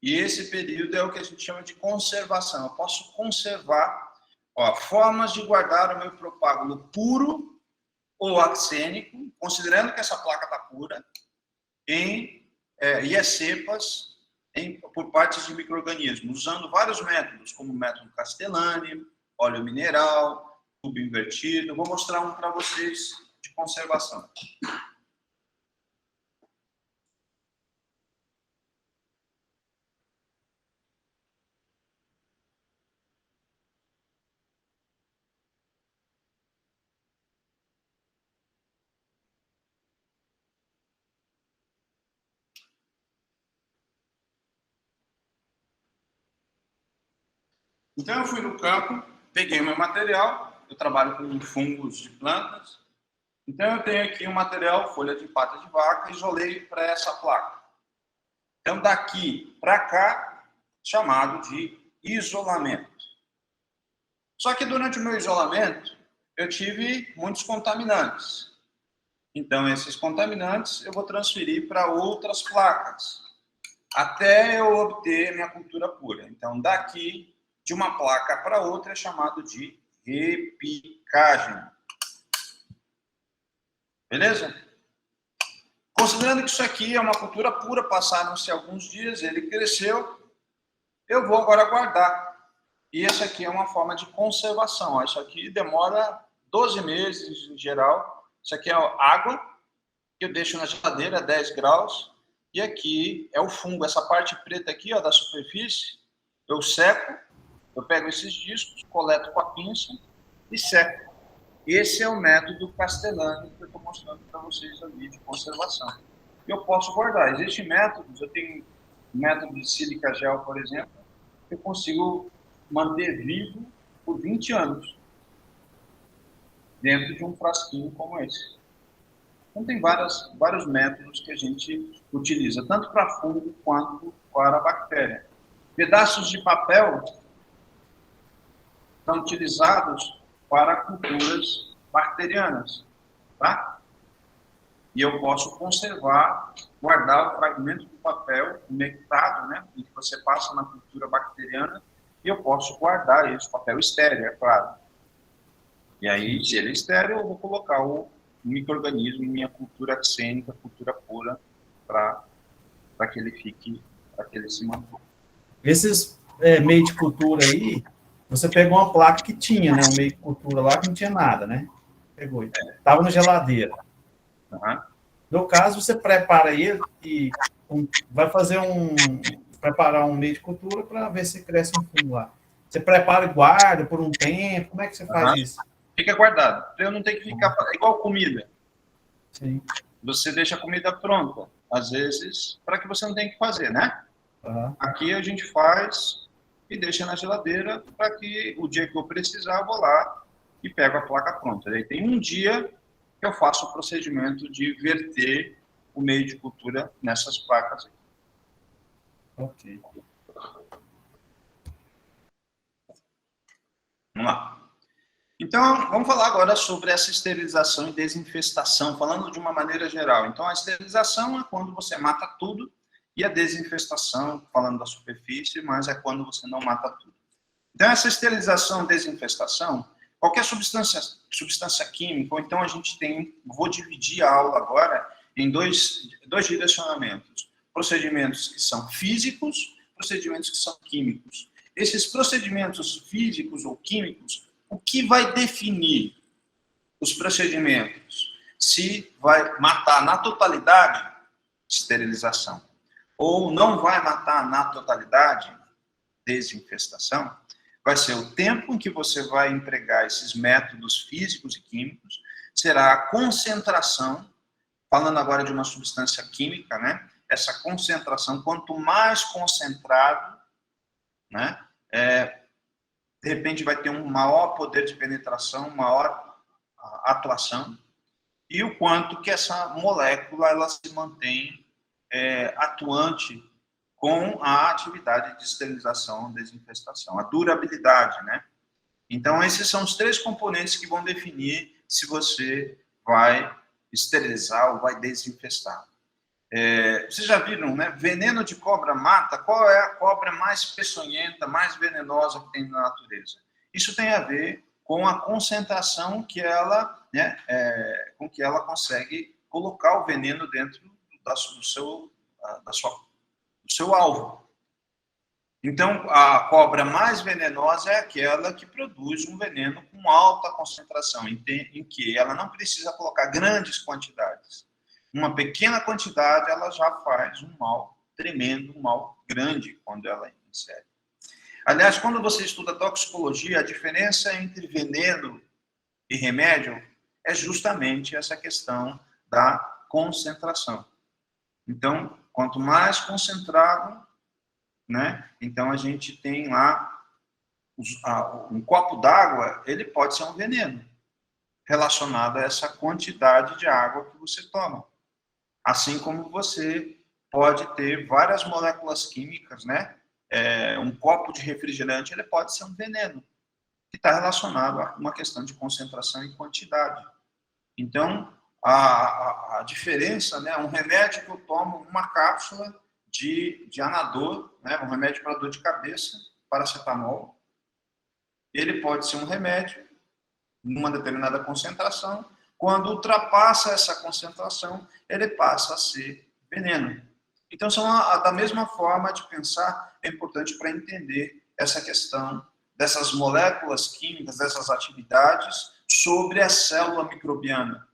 E esse período é o que a gente chama de conservação. Eu posso conservar, ó, formas de guardar o meu propágulo puro ou axênico, considerando que essa placa está pura, e as cepas por partes de micro-organismos, usando vários métodos, como o método Castellani, óleo mineral, tubo invertido. Eu vou mostrar um para vocês de conservação. Então, eu fui no campo, peguei meu material, eu trabalho com fungos de plantas, então eu tenho aqui um material, folha de pata de vaca, isolei para essa placa. Então, daqui para cá chamado de isolamento. Só que durante o meu isolamento, eu tive muitos contaminantes. Então, esses contaminantes eu vou transferir para outras placas, até eu obter minha cultura pura. Então, daqui, de uma placa para outra, é chamado de repicagem. Beleza? Considerando que isso aqui é uma cultura pura, passaram-se alguns dias, ele cresceu, eu vou agora guardar. E essa aqui é uma forma de conservação. Isso aqui demora 12 meses em geral. Isso aqui é água, que eu deixo na geladeira a 10 graus. E aqui é o fungo. Essa parte preta aqui, ó, da superfície, eu seco, eu pego esses discos, coleto com a pinça e seco. Esse é o método Castellani que eu estou mostrando para vocês ali de conservação. Eu posso guardar. Existem métodos, eu tenho o método de sílica gel, por exemplo, eu consigo manter vivo por 20 anos dentro de um frasquinho como esse. Então tem vários métodos que a gente utiliza, tanto para fungo quanto para bactéria. Pedaços de papel são utilizados para culturas bacterianas, tá? E eu posso conservar, guardar o fragmento do papel umectado, né, em que você passa na cultura bacteriana, e eu posso guardar esse papel estéreo, é claro. E aí, se ele é estéreo, eu vou colocar o micro-organismo em minha cultura axênica, cultura pura, para que ele fique, para que ele se mantenha. Esses meio de cultura aí, você pegou uma placa que tinha, né? Um meio de cultura lá que não tinha nada, né? Pegou. Estava na geladeira. Uhum. No caso, você prepara ele e vai fazer preparar um meio de cultura para ver se cresce um fungo lá. Você prepara e guarda por um tempo. Como é que você faz isso? Fica guardado. Eu não tenho que ficar... É igual comida. Sim. Você deixa a comida pronta, às vezes, para que você não tenha que fazer, né? Uhum. Aqui a gente faz e deixa na geladeira para que o dia que eu precisar, eu vou lá e pego a placa pronta. Aí tem um dia que eu faço o procedimento de verter o meio de cultura nessas placas aqui. Ok. Vamos lá. Então, vamos falar agora sobre essa esterilização e desinfestação, falando de uma maneira geral. Então, a esterilização é quando você mata tudo, e a desinfestação, falando da superfície, mas é quando você não mata tudo. Então, essa esterilização e desinfestação, qualquer substância química, ou então a gente tem, vou dividir a aula agora em dois direcionamentos. Procedimentos que são físicos, procedimentos que são químicos. Esses procedimentos físicos ou químicos, o que vai definir os procedimentos? Se vai matar na totalidade, esterilização, ou não vai matar na totalidade, desinfestação, vai ser o tempo em que você vai empregar esses métodos físicos e químicos, será a concentração, falando agora de uma substância química, né? Essa concentração, quanto mais concentrado, né? De repente vai ter um maior poder de penetração, maior atuação, e o quanto que essa molécula ela se mantém atuante com a atividade de esterilização, desinfestação, a durabilidade, né? Então, esses são os três componentes que vão definir se você vai esterilizar ou vai desinfestar. Vocês já viram, né? Veneno de cobra mata. Qual é a cobra mais peçonhenta, mais venenosa que tem na natureza? Isso tem a ver com a concentração que ela, né, com que ela consegue colocar o veneno dentro do seu alvo. Então, a cobra mais venenosa é aquela que produz um veneno com alta concentração, em que ela não precisa colocar grandes quantidades. Uma pequena quantidade, ela já faz um mal tremendo, um mal grande quando ela insere. Aliás, quando você estuda toxicologia, a diferença entre veneno e remédio é justamente essa questão da concentração. Então, quanto mais concentrado, né? Então, a gente tem lá um copo d'água, ele pode ser um veneno relacionado a essa quantidade de água que você toma. Assim como você pode ter várias moléculas químicas, né? um copo de refrigerante, ele pode ser um veneno, que está relacionado a uma questão de concentração e quantidade. Então, a diferença, né, um remédio que eu tomo, uma cápsula de Anador, né, um remédio para dor de cabeça, paracetamol, ele pode ser um remédio numa determinada concentração. Quando ultrapassa essa concentração, ele passa a ser veneno. Então, da mesma forma de pensar, é importante para entender essa questão dessas moléculas químicas, dessas atividades sobre a célula microbiana,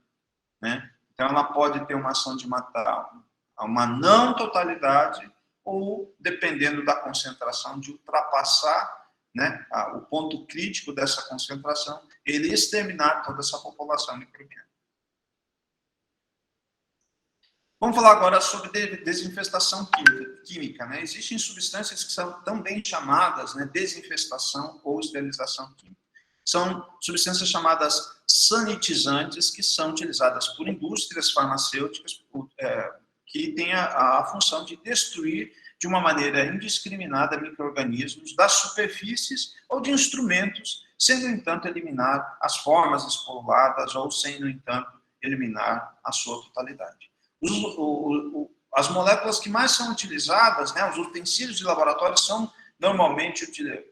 né? Então, ela pode ter uma ação de matar uma não totalidade ou, dependendo da concentração, de ultrapassar, né, o ponto crítico dessa concentração, ele exterminar toda essa população microbiana. Vamos falar agora sobre desinfestação química, né? Existem substâncias que são também chamadas, né, desinfestação ou esterilização química. São substâncias chamadas sanitizantes, que são utilizadas por indústrias farmacêuticas que têm a função de destruir de uma maneira indiscriminada micro-organismos das superfícies ou de instrumentos, sem, no entanto, eliminar as formas espolvadas ou, sem, no entanto, eliminar a sua totalidade. As moléculas que mais são utilizadas, né, os utensílios de laboratório são, normalmente,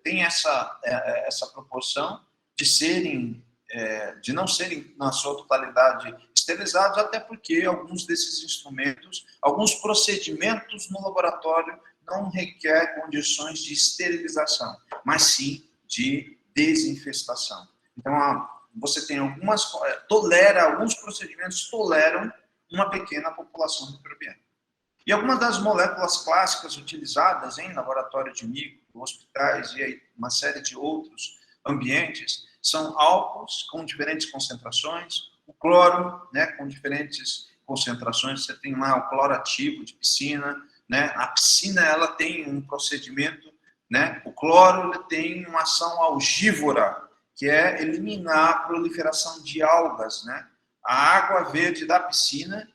têm essa proporção de não serem, na sua totalidade, esterilizados, até porque alguns desses instrumentos, alguns procedimentos no laboratório não requer condições de esterilização, mas sim de desinfestação. Então, você tem alguns procedimentos toleram uma pequena população microbiana. E algumas das moléculas clássicas utilizadas em laboratório de micro, hospitais e aí uma série de outros ambientes são álcools com diferentes concentrações, o cloro, né, com diferentes concentrações. Você tem lá o cloro ativo de piscina, né? A piscina ela tem um procedimento, né? O cloro ele tem uma ação algívora, que é eliminar a proliferação de algas, né? A água verde da piscina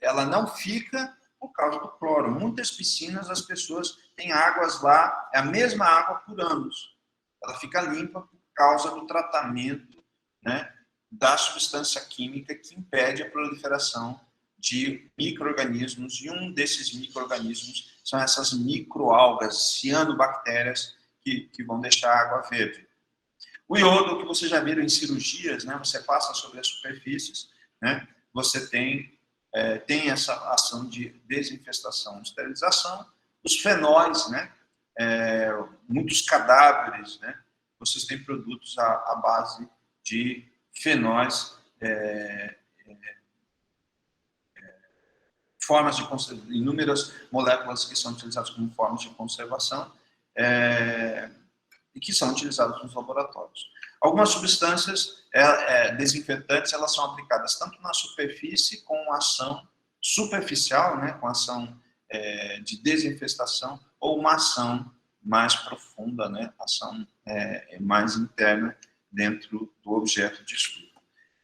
ela não fica por causa do cloro. Muitas piscinas as pessoas têm águas lá, é a mesma água por anos. Ela fica limpa por causa do tratamento, né, da substância química que impede a proliferação de micro-organismos, e um desses micro-organismos são essas microalgas, cianobactérias, que vão deixar a água verde. O iodo, que vocês já viram em cirurgias, né, você passa sobre as superfícies, né, você tem essa ação de desinfestação e esterilização. Os fenóis, né, muitos cadáveres, né, vocês têm produtos à base de fenóis, formas de inúmeras moléculas que são utilizadas como formas de conservação e que são utilizadas nos laboratórios. Algumas substâncias desinfetantes, elas são aplicadas tanto na superfície com ação superficial, né, com ação de desinfestação, ou uma ação mais profunda, né, ação mais interna dentro do objeto de estudo.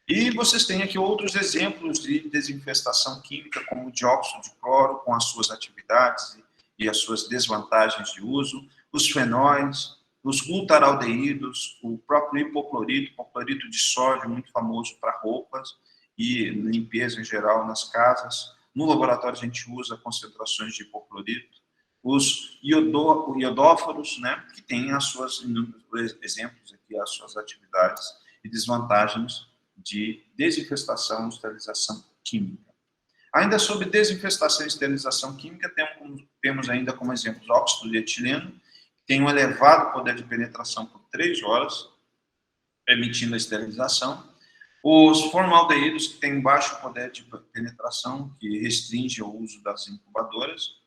E vocês têm aqui outros exemplos de desinfestação química, como o dióxido de cloro, com as suas atividades e as suas desvantagens de uso, os fenóis, os glutaraldeídos, o próprio hipoclorito de sódio, muito famoso para roupas e limpeza em geral nas casas. No laboratório a gente usa concentrações de hipoclorito. Os iodóforos, né, que têm as suas exemplos aqui, as suas atividades e desvantagens de desinfestação e esterilização química. Ainda sobre desinfestação e esterilização química, temos ainda como exemplos óxido de etileno, que tem um elevado poder de penetração por 3 horas, permitindo a esterilização. Os formaldeídos, que têm baixo poder de penetração, que restringe o uso das incubadoras.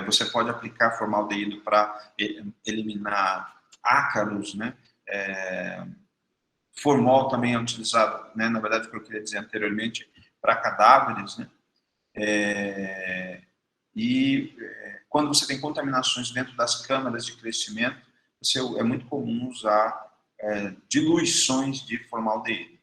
Você pode aplicar formaldeído para eliminar ácaros, né? Formol também é utilizado, né? Na verdade, o que eu queria dizer anteriormente, para cadáveres, né? Quando você tem contaminações dentro das câmaras de crescimento, é muito comum usar diluições de formaldeído.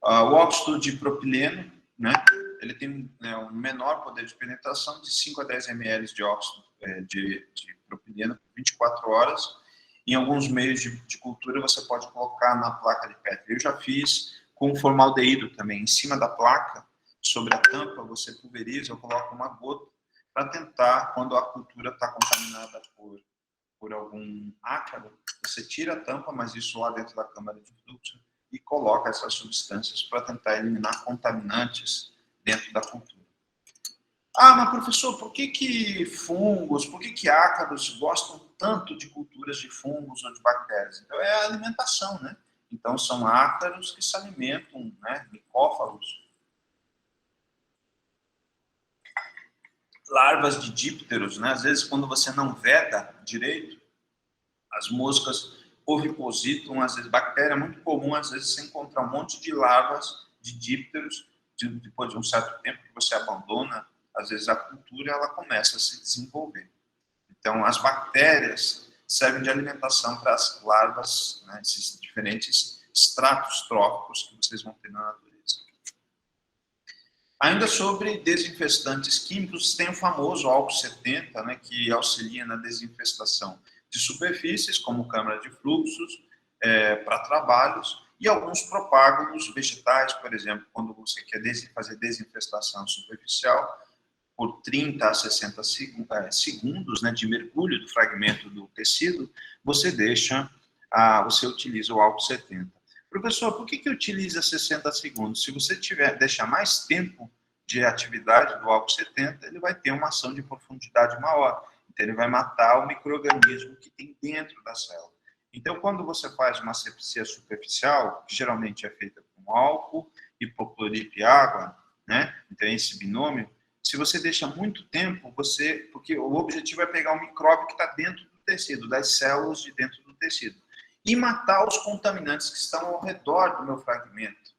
O óxido de propileno, né? Ele tem um menor poder de penetração, de 5 a 10 ml de óxido de polipropileno por 24 horas. Em alguns meios de cultura, você pode colocar na placa de Petri. Eu já fiz com formaldeído também. Em cima da placa, sobre a tampa, você pulveriza, eu coloco uma gota para tentar, quando a cultura está contaminada por algum ácaro, você tira a tampa, mas isso lá dentro da câmara de fluxo, e coloca essas substâncias para tentar eliminar contaminantes dentro da cultura. Ah, mas professor, por que fungos, por que ácaros gostam tanto de culturas de fungos ou de bactérias? Então, é a alimentação, né? Então, são ácaros que se alimentam, né? Micófagos. Larvas de dípteros, né? Às vezes, quando você não veda direito, as moscas ovipositam, às vezes, bactéria é muito comum, às vezes, você encontrar um monte de larvas de dípteros, depois de um certo tempo que você abandona, às vezes a cultura ela começa a se desenvolver. Então, as bactérias servem de alimentação para as larvas, né, esses diferentes estratos tróficos que vocês vão ter na natureza. Ainda sobre desinfestantes químicos, tem o famoso álcool 70, né, que auxilia na desinfestação de superfícies, como câmara de fluxos, para trabalhos, e alguns propágulos vegetais, por exemplo, quando você quer fazer desinfestação superficial, por 30 a 60 segundos, né, de mergulho do fragmento do tecido, você utiliza o álcool 70. Professor, por que utiliza 60 segundos? Se você deixar mais tempo de atividade do álcool 70, ele vai ter uma ação de profundidade maior. Então, ele vai matar o micro-organismo que tem dentro da célula. Então, quando você faz uma asepsia superficial, que geralmente é feita com álcool, hipoclorito e água, né? Então, esse binômio, se você deixa muito tempo, porque o objetivo é pegar o micróbio que está dentro do tecido, das células de dentro do tecido, e matar os contaminantes que estão ao redor do meu fragmento.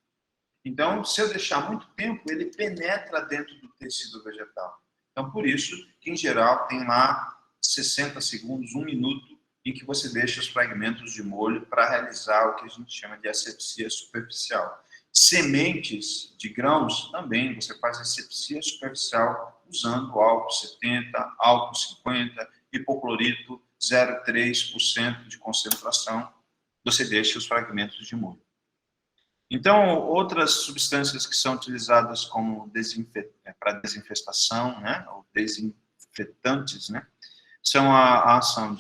Então, se eu deixar muito tempo, ele penetra dentro do tecido vegetal. Então, por isso que, em geral, tem lá 60 segundos, 1 minuto, em que você deixa os fragmentos de molho para realizar o que a gente chama de asepsia superficial. Sementes de grãos, também, você faz asepsia superficial usando álcool 70, álcool 50, hipoclorito 0,3% de concentração, você deixa os fragmentos de molho. Então, outras substâncias que são utilizadas como para desinfestação, né, ou desinfetantes, né, são a ação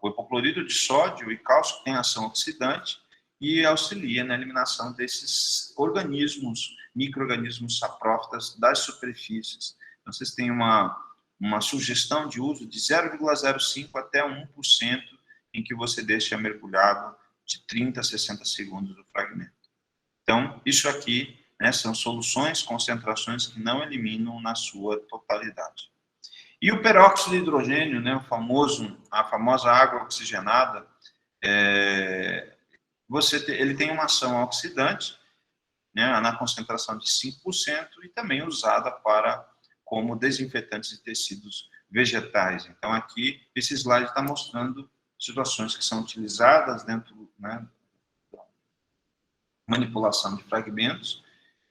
o hipoclorito de sódio e cálcio, que tem ação oxidante e auxilia na eliminação desses organismos, micro-organismos saprófitas das superfícies. Então, vocês têm uma sugestão de uso de 0,05 até 1%, em que você deixa mergulhado de 30 a 60 segundos do fragmento. Então, isso aqui, né, são soluções, concentrações que não eliminam na sua totalidade. E o peróxido de hidrogênio, né, a famosa água oxigenada, ele tem uma ação oxidante, né, na concentração de 5% e também usada como desinfetante de tecidos vegetais. Então, aqui, esse slide está mostrando situações que são utilizadas dentro, né, da manipulação de fragmentos,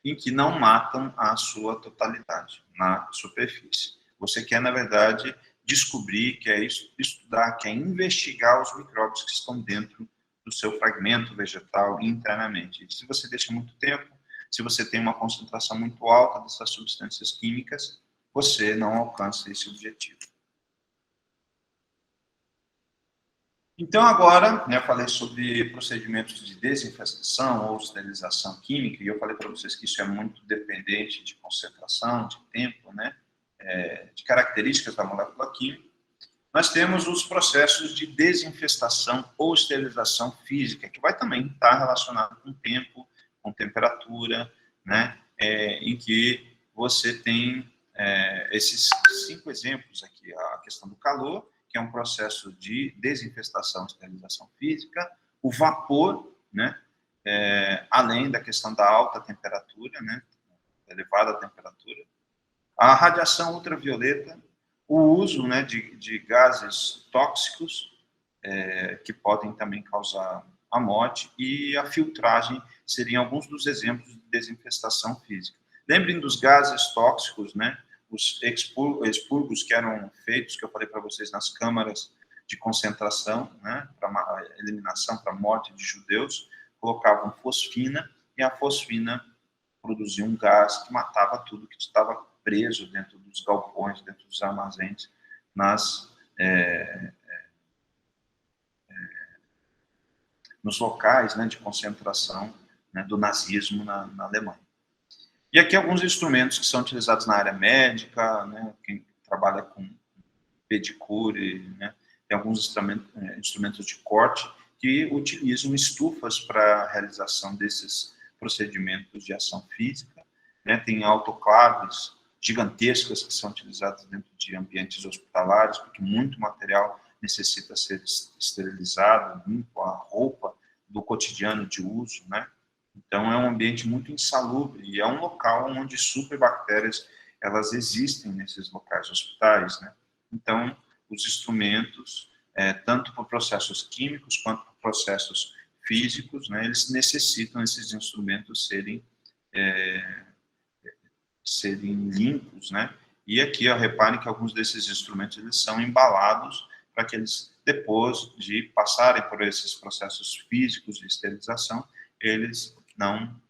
em que não matam a sua totalidade na superfície. Você quer, na verdade, descobrir, quer estudar, quer investigar os micróbios que estão dentro do seu fragmento vegetal internamente. E se você deixa muito tempo, se você tem uma concentração muito alta dessas substâncias químicas, você não alcança esse objetivo. Então, agora, né, eu falei sobre procedimentos de desinfestação ou esterilização química, e eu falei para vocês que isso é muito dependente de concentração, de tempo, né, de características da molécula química. Nós temos os processos de desinfestação ou esterilização física, que vai também estar relacionado com tempo, com temperatura, né, em que você tem esses 5 exemplos aqui. A questão do calor, que é um processo de desinfestação e esterilização física, o vapor, né, além da questão da alta temperatura, né, elevada temperatura, a radiação ultravioleta, o uso, né, de gases tóxicos, que podem também causar a morte, e a filtragem seriam alguns dos exemplos de desinfestação física. Lembrem dos gases tóxicos, né, os expurgos que eram feitos, que eu falei para vocês, nas câmaras de concentração, né, para eliminação, para morte de judeus, colocavam fosfina, e a fosfina produzia um gás que matava tudo que estava preso dentro dos galpões, dentro dos armazéns, nos locais, né, de concentração, né, do nazismo na Alemanha. E aqui alguns instrumentos que são utilizados na área médica, né, quem trabalha com pedicure, né, tem alguns instrumentos de corte que utilizam estufas para a realização desses procedimentos de ação física, né, tem autoclaves gigantescas que são utilizadas dentro de ambientes hospitalares, porque muito material necessita ser esterilizado, limpo, a roupa do cotidiano de uso, né? Então, é um ambiente muito insalubre e é um local onde superbactérias, elas existem nesses locais hospitais, né? Então, os instrumentos, tanto por processos químicos quanto por processos físicos, né, eles necessitam, esses instrumentos, serem limpos, né? E aqui, ó, reparem que alguns desses instrumentos, eles são embalados para que eles, depois de passarem por esses processos físicos de esterilização, eles não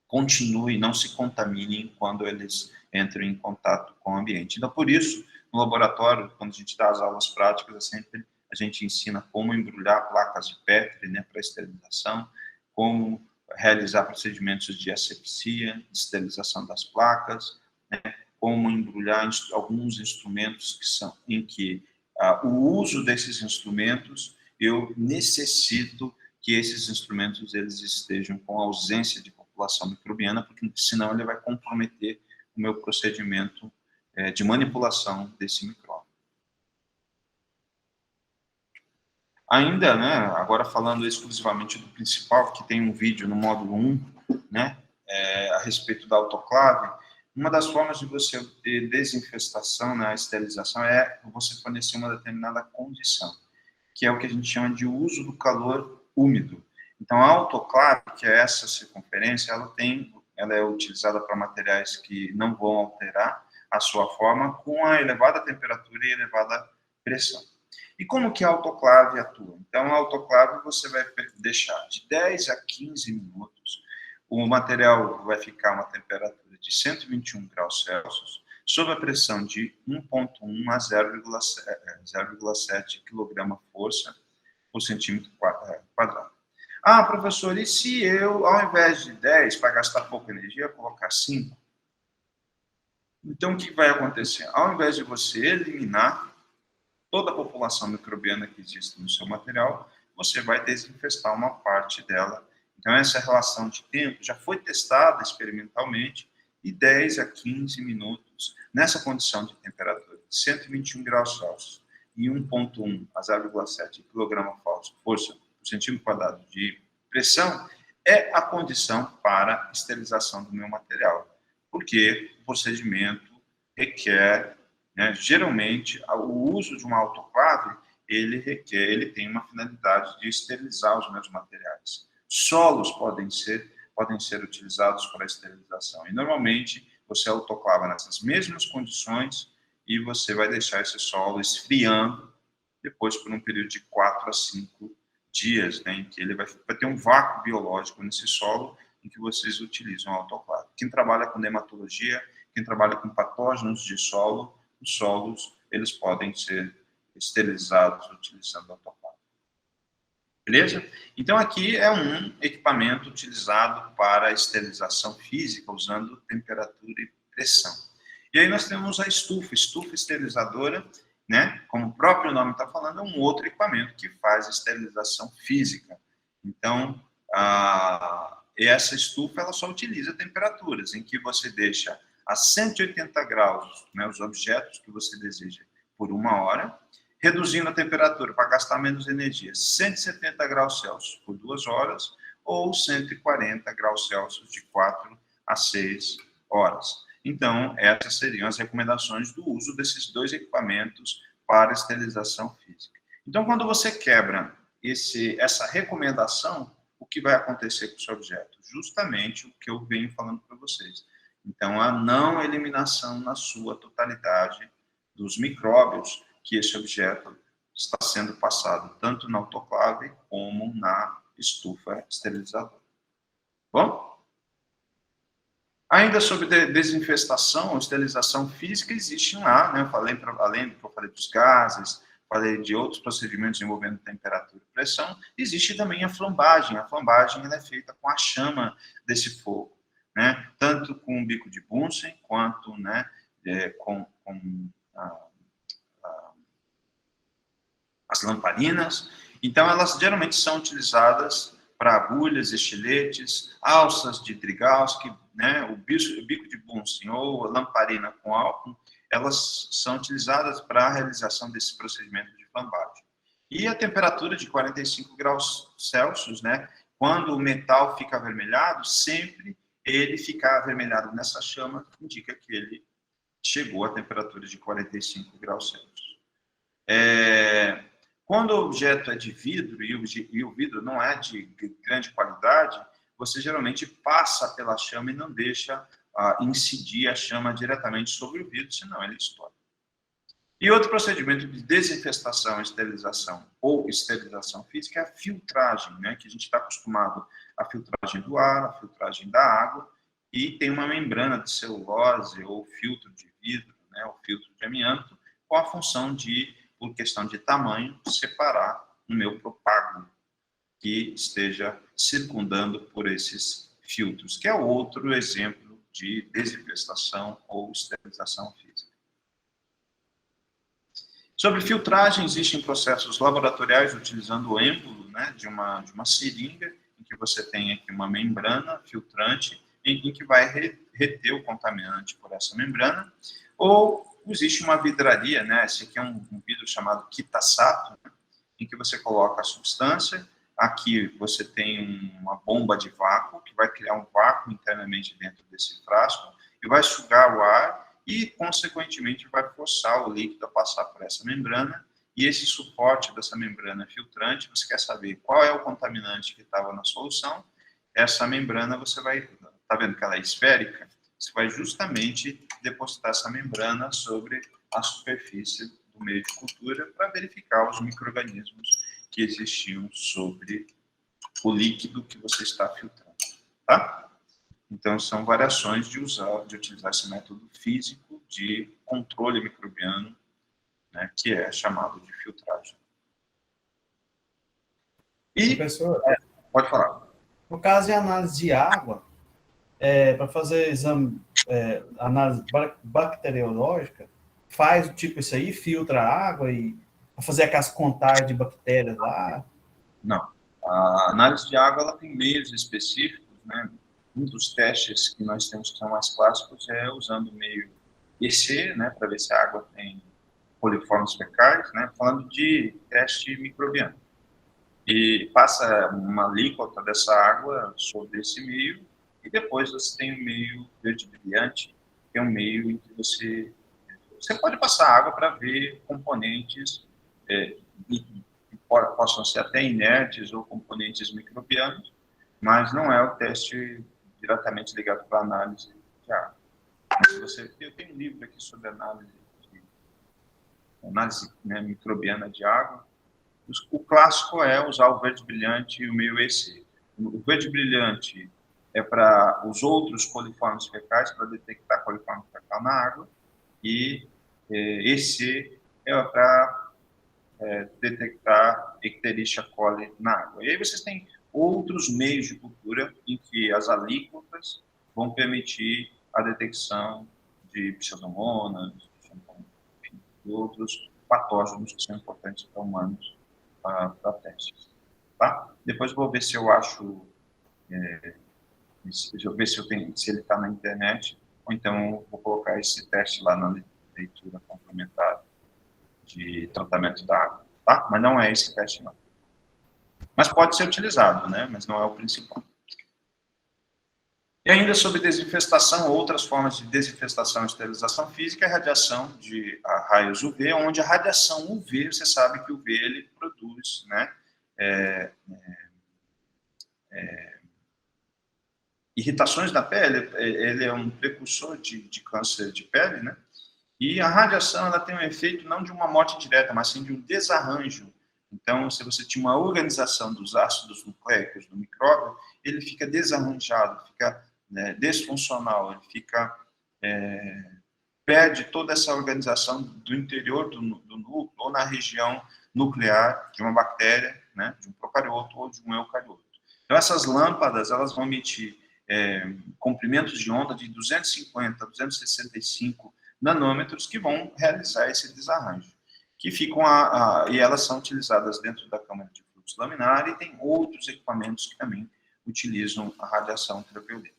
continuem, não se contaminem quando eles entram em contato com o ambiente. Então, por isso, no laboratório, quando a gente dá as aulas práticas, sempre a gente ensina como embrulhar placas de Petri, né, para esterilização, como realizar procedimentos de asepsia, de esterilização das placas, né, como embrulhar alguns instrumentos que são em que o uso desses instrumentos, eu necessito que esses instrumentos eles estejam com ausência de população microbiana, porque senão ele vai comprometer o meu procedimento de manipulação desse micróbio. Ainda, né, agora falando exclusivamente do principal, que tem um vídeo no módulo 1, né, a respeito da autoclave, uma das formas de você ter desinfestação, né, a esterilização, é você fornecer uma determinada condição, que é o que a gente chama de uso do calor úmido. Então, a autoclave, que é essa circunferência, ela é utilizada para materiais que não vão alterar a sua forma com a elevada temperatura e elevada pressão. E como que a autoclave atua? Então, a autoclave você vai deixar de 10 a 15 minutos, o material vai ficar a uma temperatura de 121 graus Celsius, sob a pressão de 1,1 a 0,7 kg-força por centímetro quadrado. Ah, professor, e se eu, ao invés de 10, para gastar pouca energia, colocar 5? Então, o que vai acontecer? Ao invés de você eliminar toda a população microbiana que existe no seu material, você vai desinfestar uma parte dela. Então, essa relação de tempo já foi testada experimentalmente, e 10 a 15 minutos, nessa condição de temperatura de 121 graus Celsius e 1,1 a 0,7 kg-força por centímetro quadrado de pressão, é a condição para a esterilização do meu material. Porque o procedimento requer, né, geralmente, o uso de uma autoclave, ele tem uma finalidade de esterilizar os meus materiais. Solos podem ser utilizados para a esterilização. E, normalmente, você autoclava nessas mesmas condições e você vai deixar esse solo esfriando depois por um período de 4 a 5 dias, né, em que ele vai ter um vácuo biológico nesse solo em que vocês utilizam a autoclave. Quem trabalha com dermatologia, quem trabalha com patógenos de solo, os solos, eles podem ser esterilizados utilizando a autoclave. Beleza? Então, aqui é um equipamento utilizado para a esterilização física, usando temperatura e pressão. E aí nós temos a estufa esterilizadora, né? Como o próprio nome está falando, é um outro equipamento que faz esterilização física. Então, essa estufa ela só utiliza temperaturas em que você deixa a 180 graus, né, os objetos que você deseja por 1 hora, reduzindo a temperatura para gastar menos energia, 170 graus Celsius por 2 horas ou 140 graus Celsius de 4 a 6 horas. Então, essas seriam as recomendações do uso desses dois equipamentos para esterilização física. Então, quando você quebra essa recomendação, o que vai acontecer com o seu objeto? Justamente o que eu venho falando para vocês. Então, a não eliminação na sua totalidade dos micróbios que esse objeto está sendo passado, tanto na autoclave como na estufa esterilizadora. Bom? Ainda sobre desinfestação ou esterilização física, existem lá, né? Eu falei, além do que eu falei dos gases, falei de outros procedimentos envolvendo temperatura e pressão, existe também a flambagem. A flambagem ela é feita com a chama desse fogo, né? Tanto com o bico de Bunsen, quanto, né, com as lamparinas. Então, elas geralmente são utilizadas para agulhas, estiletes, alças de Drygalski, né, o bico de Bunsen ou a lamparina com álcool, elas são utilizadas para a realização desse procedimento de flambagem. E a temperatura de 45 graus Celsius, né, quando o metal fica avermelhado, sempre ele ficar avermelhado nessa chama, indica que ele chegou à temperatura de 45 graus Celsius. Quando o objeto é de vidro e o vidro não é de grande qualidade, você geralmente passa pela chama e não deixa incidir a chama diretamente sobre o vidro, senão ele estoura. E outro procedimento de desinfestação, esterilização ou esterilização física é a filtragem, né, que a gente está acostumado à filtragem do ar, à filtragem da água, e tem uma membrana de celulose ou filtro de vidro, né, ou filtro de amianto, com a função de, por questão de tamanho, separar o meu propago que esteja circundando por esses filtros, que é outro exemplo de desinfestação ou esterilização física. Sobre filtragem, existem processos laboratoriais utilizando o êmbolo, né, de uma seringa, em que você tem aqui uma membrana filtrante, em que vai reter o contaminante por essa membrana, ou existe uma vidraria, né, esse aqui é um vidro chamado Kitasato, né, em que você coloca a substância, aqui você tem uma bomba de vácuo, que vai criar um vácuo internamente dentro desse frasco, e vai sugar o ar, e, consequentemente, vai forçar o líquido a passar por essa membrana, e esse suporte dessa membrana filtrante, você quer saber qual é o contaminante que estava na solução, essa membrana você vai, tá vendo que ela é esférica? Você vai justamente depositar essa membrana sobre a superfície do meio de cultura para verificar os micro-organismos que existiam sobre o líquido que você está filtrando, tá? Então, são variações de utilizar esse método físico de controle microbiano, né, que é chamado de filtragem. E, Professor, pode falar. no caso de análise de água, para fazer exame, análise bacteriológica, faz tipo isso aí, filtra a água e para fazer aquelas contagens de bactérias lá? Não. A análise de água ela tem meios específicos, né? Um dos testes que nós temos que são mais clássicos é usando o meio EC, né, para ver se a água tem coliformes fecais, né, falando de teste microbiano. E passa uma alíquota dessa água sobre esse meio e depois você tem o meio verde brilhante, que é um meio em que você pode passar água para ver componentes que possam ser até inertes ou componentes microbianos, mas não é o teste diretamente ligado para a análise de água. Eu tenho um livro aqui sobre análise né, microbiana de água. O clássico é usar o verde brilhante e o meio EC. O verde brilhante é para os outros coliformes fecais, para detectar coliforme fecal na água, e EC é para detectar Ictericia coli na água. E aí vocês têm outros meios de cultura em que as alíquotas vão permitir a detecção de pseudomonas, de outros patógenos que são importantes para humanos para testes. Tá? Depois eu vou ver se eu acho, se ele está na internet, ou então eu vou colocar esse teste lá na leitura complementar de tratamento da água. Tá? Mas não é esse teste, não. Mas pode ser utilizado, né? Mas não é o principal. E ainda sobre desinfestação, outras formas de desinfestação e esterilização física, é a radiação de raios UV, onde a radiação UV, você sabe que o UV ele produz, né, irritações da pele, ele é um precursor de câncer de pele, né? E a radiação, ela tem um efeito não de uma morte direta, mas sim de um desarranjo. Então, se você tinha uma organização dos ácidos nucleicos do micróbio, ele fica desarranjado, fica, né, desfuncional, ele fica, perde toda essa organização do interior do núcleo, ou na região nuclear de uma bactéria, né, de um procarioto ou de um eucarioto. Então, essas lâmpadas, elas vão emitir comprimentos de onda de 250 a 265 nanômetros que vão realizar esse desarranjo, que ficam e elas são utilizadas dentro da câmara de fluxo laminar, e tem outros equipamentos que também utilizam a radiação ultravioleta.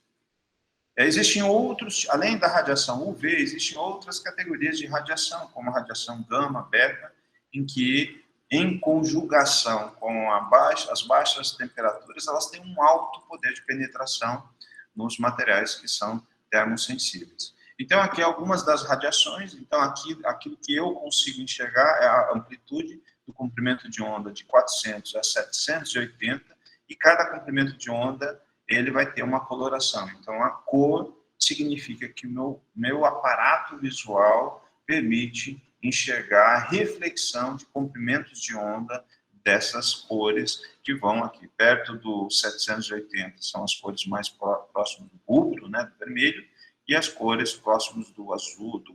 Existem outros, além da radiação UV, existem outras categorias de radiação, como a radiação gama, beta, em que, em conjugação com as baixas temperaturas, elas têm um alto poder de penetração nos materiais que são termossensíveis. Então, aqui algumas das radiações. Então, aquilo que eu consigo enxergar é a amplitude do comprimento de onda de 400 a 780, e cada comprimento de onda ele vai ter uma coloração. Então, a cor significa que o meu aparato visual permite enxergar a reflexão de comprimentos de onda dessas cores que vão aqui perto do 780, são as cores mais próximas do rubro, né, do vermelho, e as cores próximas do azul, do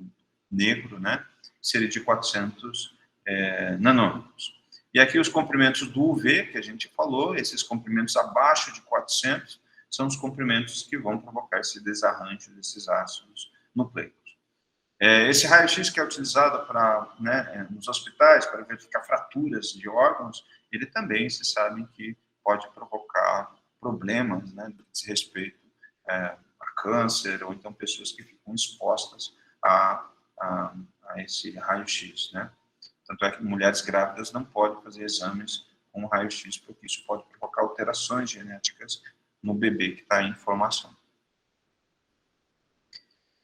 negro, né, seria de 400 nanômetros. E aqui os comprimentos do UV, que a gente falou, esses comprimentos abaixo de 400, são os comprimentos que vão provocar esse desarranjo desses ácidos nucleicos. Esse raio-x que é utilizado nos hospitais para verificar fraturas de órgãos, ele também, se sabe que pode provocar problemas, né, de respeito a câncer, ou então pessoas que ficam expostas a esse raio-x, né? Tanto é que mulheres grávidas não podem fazer exames com raio-x, porque isso pode provocar alterações genéticas no bebê que está em formação.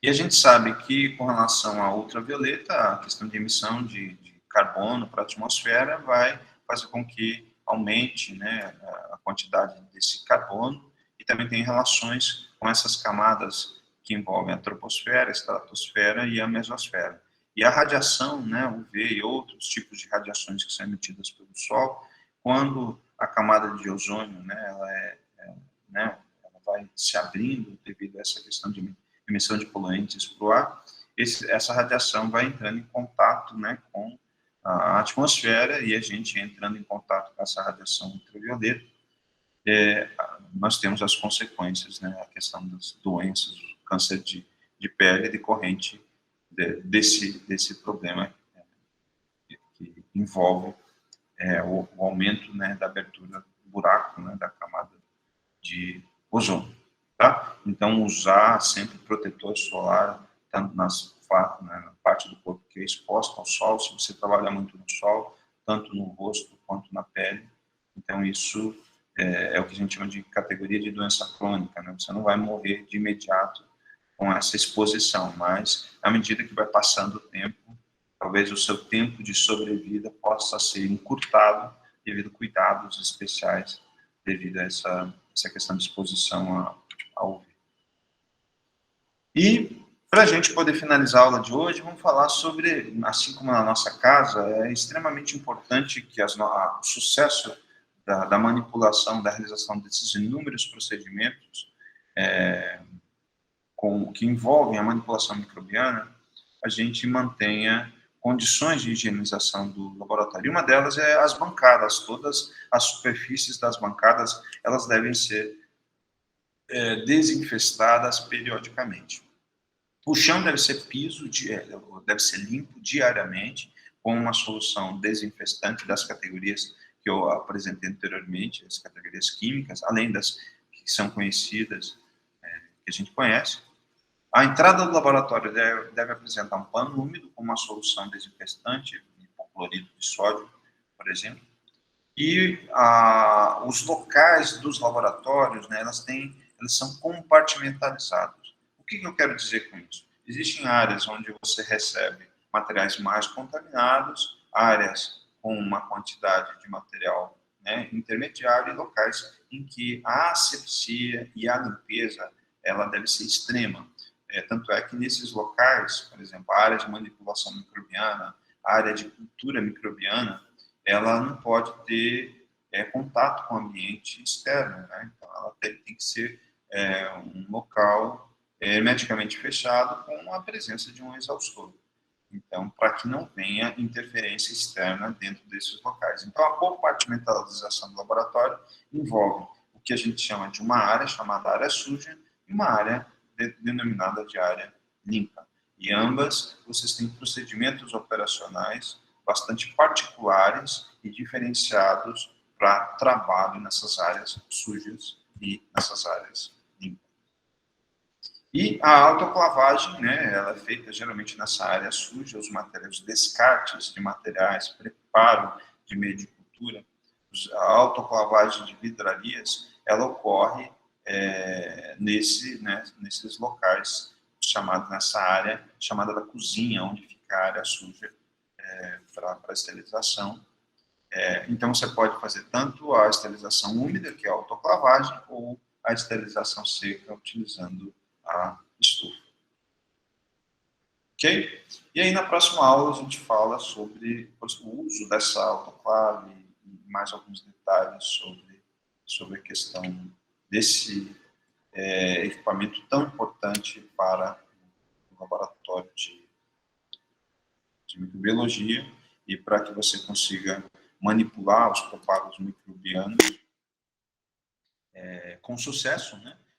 E a gente sabe que, com relação à ultravioleta, a questão de emissão de carbono para a atmosfera vai fazer com que aumente, né, a quantidade desse carbono, e também tem relações com essas camadas que envolvem a troposfera, a estratosfera e a mesosfera. E a radiação, né, UV e outros tipos de radiações que são emitidas pelo Sol, quando a camada de ozônio, né, ela vai se abrindo devido a essa questão de emissão de poluentes para o ar, essa radiação vai entrando em contato, né, com a atmosfera, e a gente entrando em contato com essa radiação ultravioleta, nós temos as consequências, né, a questão das doenças, o câncer de pele decorrente desse problema que envolve o aumento, né, da abertura do buraco, né, da camada de ozônio, tá? Então, usar sempre protetor solar, tanto na parte do corpo que é exposta ao sol, se você trabalhar muito no sol, tanto no rosto quanto na pele. Então, isso é o que a gente chama de categoria de doença crônica, né? Você não vai morrer de imediato com essa exposição, mas à medida que vai passando o tempo, talvez o seu tempo de sobrevida possa ser encurtado devido a cuidados especiais, devido a essa questão de exposição ao UV. E, para a gente poder finalizar a aula de hoje, vamos falar sobre, assim como na nossa casa, é extremamente importante que o sucesso da manipulação, da realização desses inúmeros procedimentos que envolvem a manipulação microbiana, a gente mantenha condições de higienização do laboratório. E uma delas é as bancadas. Todas as superfícies das bancadas, elas devem ser desinfestadas periodicamente. O chão deve ser deve ser limpo diariamente, com uma solução desinfestante das categorias que eu apresentei anteriormente, as categorias químicas, além das que são conhecidas, que a gente conhece. A entrada do laboratório deve apresentar um pano úmido com uma solução desinfestante, hipoclorito de sódio, por exemplo. E os locais dos laboratórios, né, eles são compartimentalizados. O que eu quero dizer com isso? Existem áreas onde você recebe materiais mais contaminados, áreas com uma quantidade de material, né, intermediário, e locais em que a asepsia e a limpeza, ela deve ser extrema. Tanto é que nesses locais, por exemplo, a área de manipulação microbiana, a área de cultura microbiana, ela não pode ter contato com o ambiente externo, né? Então, ela tem que ser um local hermeticamente fechado com a presença de um exaustor. Então, para que não venha interferência externa dentro desses locais. Então, a compartimentalização do laboratório envolve o que a gente chama de uma área chamada área suja e uma área denominada de área limpa. E ambas, vocês têm procedimentos operacionais bastante particulares e diferenciados para trabalho nessas áreas sujas e nessas áreas limpas. E a autoclavagem, né, ela é feita geralmente nessa área suja, os materiais, descartes de materiais, preparo de meio de cultura. A autoclavagem de vidrarias, ela ocorre nesses locais chamados, nessa área chamada da cozinha, onde fica a área suja para a esterilização. Então, você pode fazer tanto a esterilização úmida, que é a autoclavagem, ou a esterilização seca, utilizando a estufa. Ok? E aí, na próxima aula, a gente fala sobre o uso dessa autoclave e mais alguns detalhes sobre a questão desse equipamento tão importante para o laboratório de microbiologia e para que você consiga manipular os propagos microbianos com sucesso, né?